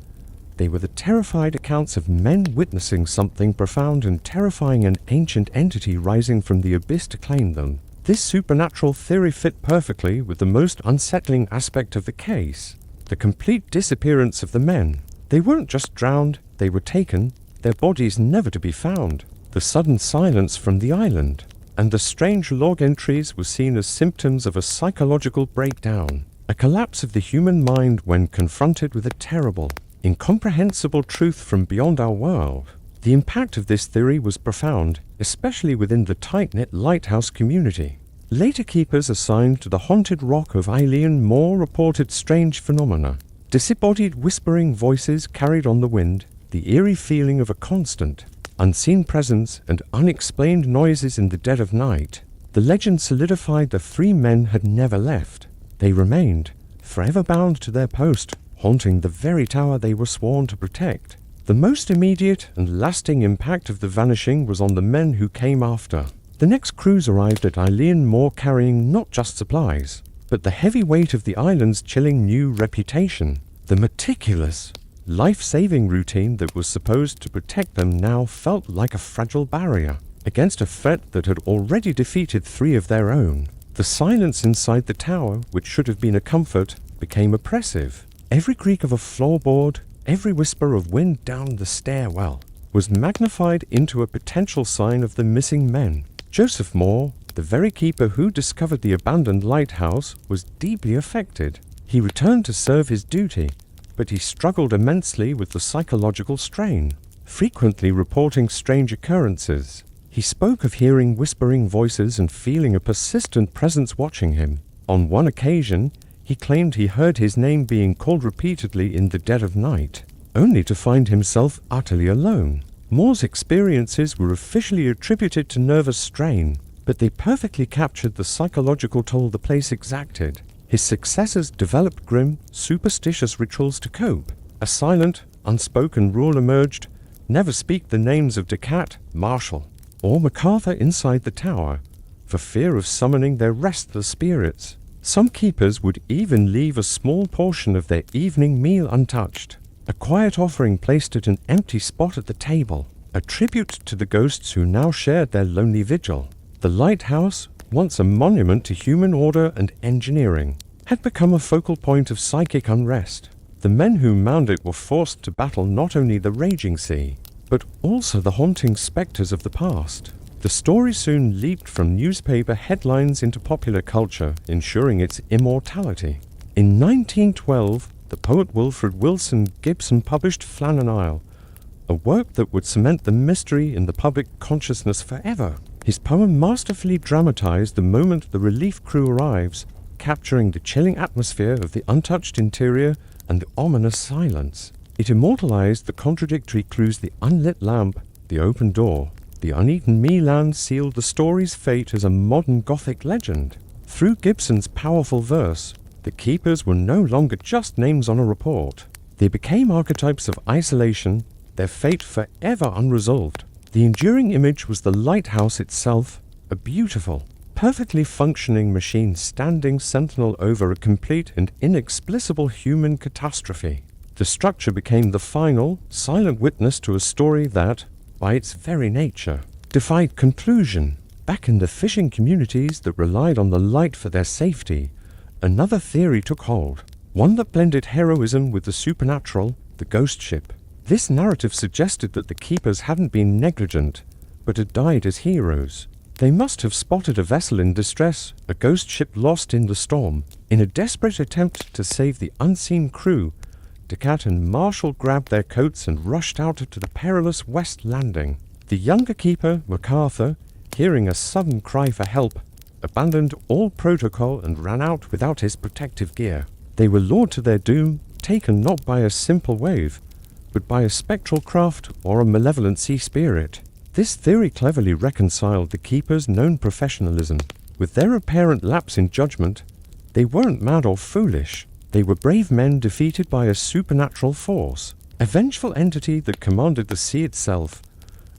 They were the terrified accounts of men witnessing something profound and terrifying, an ancient entity rising from the abyss to claim them. This supernatural theory fit perfectly with the most unsettling aspect of the case, the complete disappearance of the men. They weren't just drowned, they were taken, their bodies never to be found. The sudden silence from the island and the strange log entries were seen as symptoms of a psychological breakdown, a collapse of the human mind when confronted with a terrible, incomprehensible truth from beyond our world. The impact of this theory was profound, especially within the tight-knit Lighthouse community. Later keepers assigned to the haunted rock of Eilean Mor reported strange phenomena. Disembodied whispering voices carried on the wind, the eerie feeling of a constant, unseen presence, and unexplained noises in the dead of night. The legend solidified the three men had never left. They remained, forever bound to their post, haunting the very tower they were sworn to protect. The most immediate and lasting impact of the vanishing was on the men who came after. The next crews arrived at Eilean Mor carrying not just supplies, but the heavy weight of the island's chilling new reputation. The meticulous, life-saving routine that was supposed to protect them now felt like a fragile barrier against a threat that had already defeated three of their own. The silence inside the tower, which should have been a comfort, became oppressive. Every creak of a floorboard, every whisper of wind down the stairwell, was magnified into a potential sign of the missing men. Joseph Moore, the very keeper who discovered the abandoned lighthouse, was deeply affected. He returned to serve his duty, but he struggled immensely with the psychological strain, frequently reporting strange occurrences. He spoke of hearing whispering voices and feeling a persistent presence watching him. On one occasion, he claimed he heard his name being called repeatedly in the dead of night, only to find himself utterly alone. Moore's experiences were officially attributed to nervous strain, but they perfectly captured the psychological toll the place exacted. His successors developed grim, superstitious rituals to cope. A silent, unspoken rule emerged: never speak the names of Decat, Marshall, or MacArthur inside the tower, for fear of summoning their restless spirits. Some keepers would even leave a small portion of their evening meal untouched, a quiet offering placed at an empty spot at the table, a tribute to the ghosts who now shared their lonely vigil. The lighthouse, once a monument to human order and engineering, had become a focal point of psychic unrest. The men who manned it were forced to battle not only the raging sea, but also the haunting specters of the past. The story soon leaped from newspaper headlines into popular culture, ensuring its immortality. In 1912, the poet Wilfred Wilson Gibson published Flannan Isle, a work that would cement the mystery in the public consciousness forever. His poem masterfully dramatized the moment the relief crew arrives, capturing the chilling atmosphere of the untouched interior and the ominous silence. It immortalized the contradictory clues: the unlit lamp, the open door, the uneaten meal sealed the story's fate as a modern Gothic legend. Through Gibson's powerful verse, the keepers were no longer just names on a report. They became archetypes of isolation, their fate forever unresolved. The enduring image was the lighthouse itself, a beautiful, perfectly functioning machine standing sentinel over a complete and inexplicable human catastrophe. The structure became the final, silent witness to a story that, by its very nature, defied conclusion. Back in the fishing communities that relied on the light for their safety, another theory took hold, one that blended heroism with the supernatural, the ghost ship. This narrative suggested that the keepers hadn't been negligent, but had died as heroes. They must have spotted a vessel in distress, a ghost ship lost in the storm. In a desperate attempt to save the unseen crew, Descartes and Marshall grabbed their coats and rushed out to the perilous west landing. The younger keeper, MacArthur, hearing a sudden cry for help, abandoned all protocol and ran out without his protective gear. They were lured to their doom, taken not by a simple wave, but by a spectral craft or a malevolent sea spirit. This theory cleverly reconciled the keepers' known professionalism. With their apparent lapse in judgment, they weren't mad or foolish. They were brave men defeated by a supernatural force, a vengeful entity that commanded the sea itself.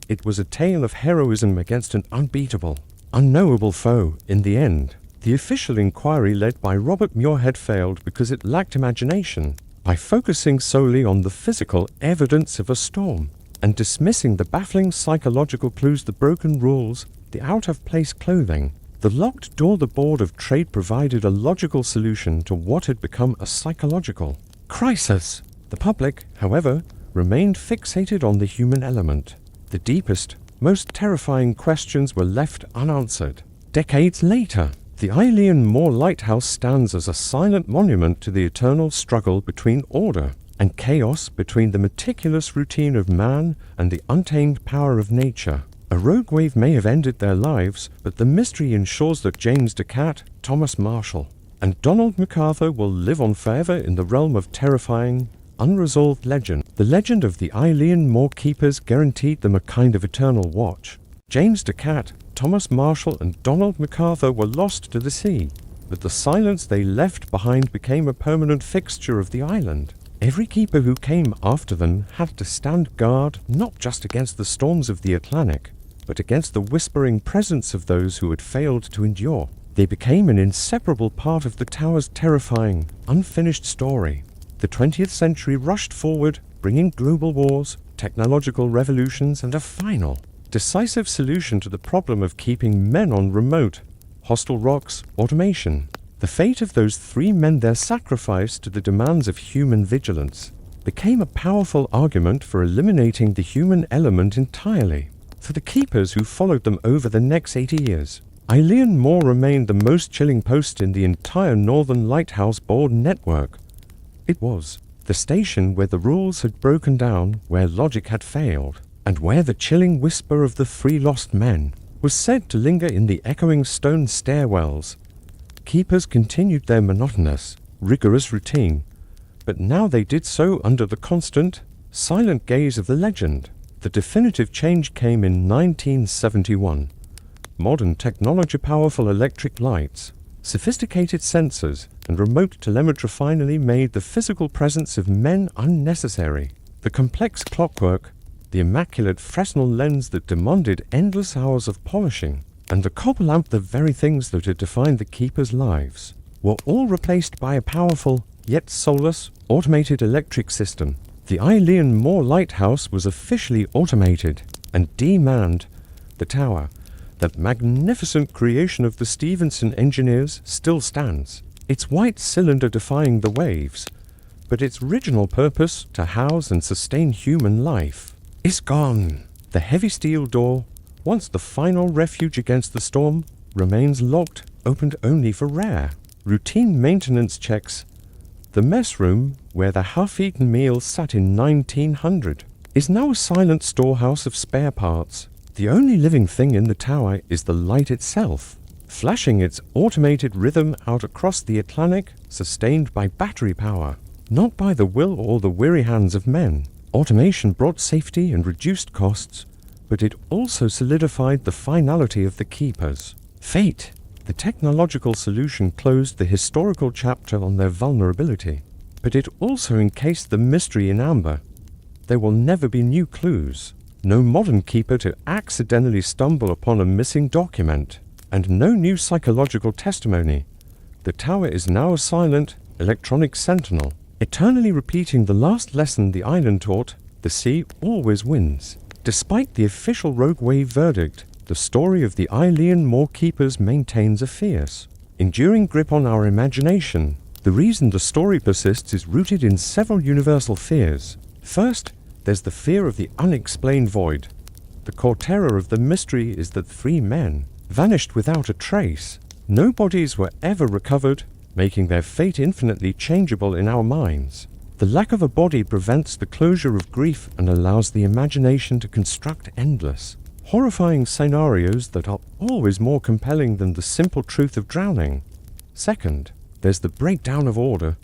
It was a tale of heroism against an unbeatable, unknowable foe. In the end, the official inquiry led by Robert Muirhead failed because it lacked imagination. By focusing solely on the physical evidence of a storm and dismissing the baffling psychological clues, the broken rules, the out-of-place clothing, the locked door, the Board of Trade provided a logical solution to what had become a psychological crisis. The public, however, remained fixated on the human element. The deepest, most terrifying questions were left unanswered. Decades later, the Eilean Mor Lighthouse stands as a silent monument to the eternal struggle between order and chaos, between the meticulous routine of man and the untamed power of nature. A rogue wave may have ended their lives, but the mystery ensures that James Descartes, Thomas Marshall, and Donald MacArthur will live on forever in the realm of terrifying, unresolved legend. The legend of the Eilean Mor keepers guaranteed them a kind of eternal watch. James Descartes, Thomas Marshall, and Donald MacArthur were lost to the sea, but the silence they left behind became a permanent fixture of the island. Every keeper who came after them had to stand guard not just against the storms of the Atlantic, but against the whispering presence of those who had failed to endure. They became an inseparable part of the tower's terrifying, unfinished story. The 20th century rushed forward, bringing global wars, technological revolutions, and a final, decisive solution to the problem of keeping men on remote, hostile rocks, automation. The fate of those three men, their sacrifice to the demands of human vigilance, became a powerful argument for eliminating the human element entirely. For the keepers who followed them over the next 80 years, Eilean Mor remained the most chilling post in the entire Northern Lighthouse Board network. It was the station where the rules had broken down, where logic had failed, and where the chilling whisper of the three lost men was said to linger in the echoing stone stairwells. Keepers continued their monotonous, rigorous routine, but now they did so under the constant, silent gaze of the legend. The definitive change came in 1971. Modern technology, powerful electric lights, sophisticated sensors, and remote telemetry finally made the physical presence of men unnecessary. The complex clockwork, the immaculate Fresnel lens that demanded endless hours of polishing, and the copper lamp, the very things that had defined the keepers' lives, were all replaced by a powerful, yet soulless, automated electric system. The Eilean Mor Lighthouse was officially automated and demanned. The tower, that magnificent creation of the Stevenson engineers, still stands, its white cylinder defying the waves, but its original purpose, to house and sustain human life, is gone. The heavy steel door, once the final refuge against the storm, remains locked, opened only for rare, routine maintenance checks. The mess room, where the half-eaten meals sat in 1900, is now a silent storehouse of spare parts. The only living thing in the tower is the light itself, flashing its automated rhythm out across the Atlantic, sustained by battery power, not by the will or the weary hands of men. Automation brought safety and reduced costs, but it also solidified the finality of the keepers' fate. The technological solution closed the historical chapter on their vulnerability, but it also encased the mystery in amber. There will never be new clues, no modern keeper to accidentally stumble upon a missing document, and no new psychological testimony. The tower is now a silent, electronic sentinel, eternally repeating the last lesson the island taught: the sea always wins. Despite the official rogue wave verdict, the story of the Eilean Mor keepers maintains a fierce, enduring grip on our imagination. The reason the story persists is rooted in several universal fears. First, there's the fear of the unexplained void. The core terror of the mystery is that 3 men vanished without a trace. No bodies were ever recovered, making their fate infinitely changeable in our minds. The lack of a body prevents the closure of grief and allows the imagination to construct endless, horrifying scenarios that are always more compelling than the simple truth of drowning. Second, there's the breakdown of order.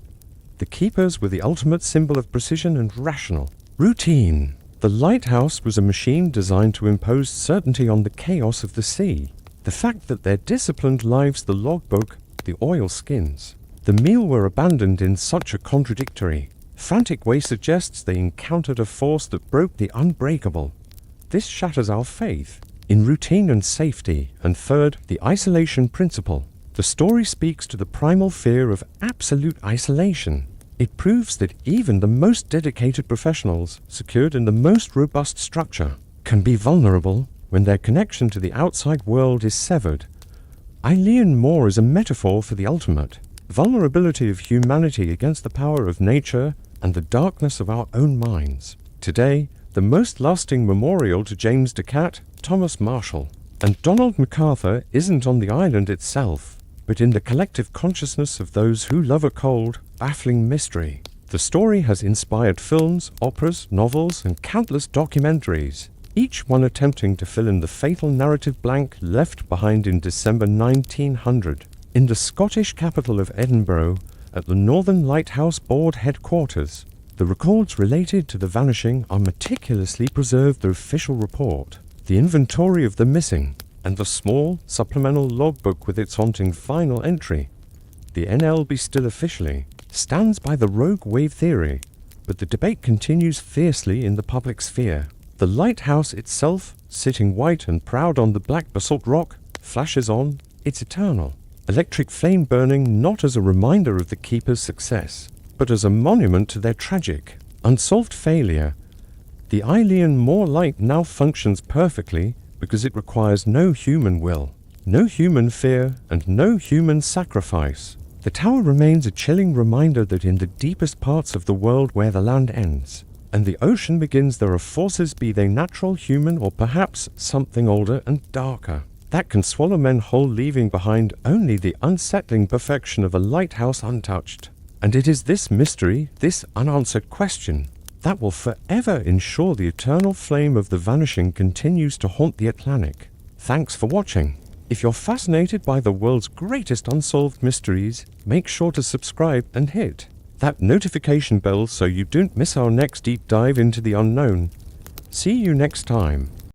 The keepers were the ultimate symbol of precision and rational routine. The Lighthouse was a machine designed to impose certainty on the chaos of the sea. The fact that their disciplined lives, the logbook, the oilskins, the meal were abandoned in such a contradictory, frantic way suggests they encountered a force that broke the unbreakable. This shatters our faith in routine and safety. And third, the isolation principle. The story speaks to the primal fear of absolute isolation. It proves that even the most dedicated professionals, secured in the most robust structure, can be vulnerable when their connection to the outside world is severed. Eilean Mor is a metaphor for the ultimate vulnerability of humanity against the power of nature and the darkness of our own minds. Today, the most lasting memorial to James Ducat, Thomas Marshall, and Donald MacArthur isn't on the island itself, but in the collective consciousness of those who love a cold, baffling mystery. The story has inspired films, operas, novels, and countless documentaries, each one attempting to fill in the fatal narrative blank left behind in December 1900. In the Scottish capital of Edinburgh, at the Northern Lighthouse Board headquarters, the records related to the vanishing are meticulously preserved. The official report, the inventory of the missing, and the small supplemental logbook with its haunting final entry. The NLB still officially stands by the rogue wave theory, but the debate continues fiercely in the public sphere. The lighthouse itself, sitting white and proud on the black basalt rock, flashes on. It's eternal, electric flame burning not as a reminder of the keeper's success, but as a monument to their tragic, unsolved failure. The Eilean Mor light now functions perfectly because it requires no human will, no human fear, and no human sacrifice. The tower remains a chilling reminder that in the deepest parts of the world where the land ends and the ocean begins, there are forces, be they natural, human, or perhaps something older and darker, that can swallow men whole, leaving behind only the unsettling perfection of a lighthouse untouched. And it is this mystery, this unanswered question, that will forever ensure the eternal flame of the vanishing continues to haunt the Atlantic. Thanks for watching. If you're fascinated by the world's greatest unsolved mysteries, make sure to subscribe and hit that notification bell so you don't miss our next deep dive into the unknown. See you next time.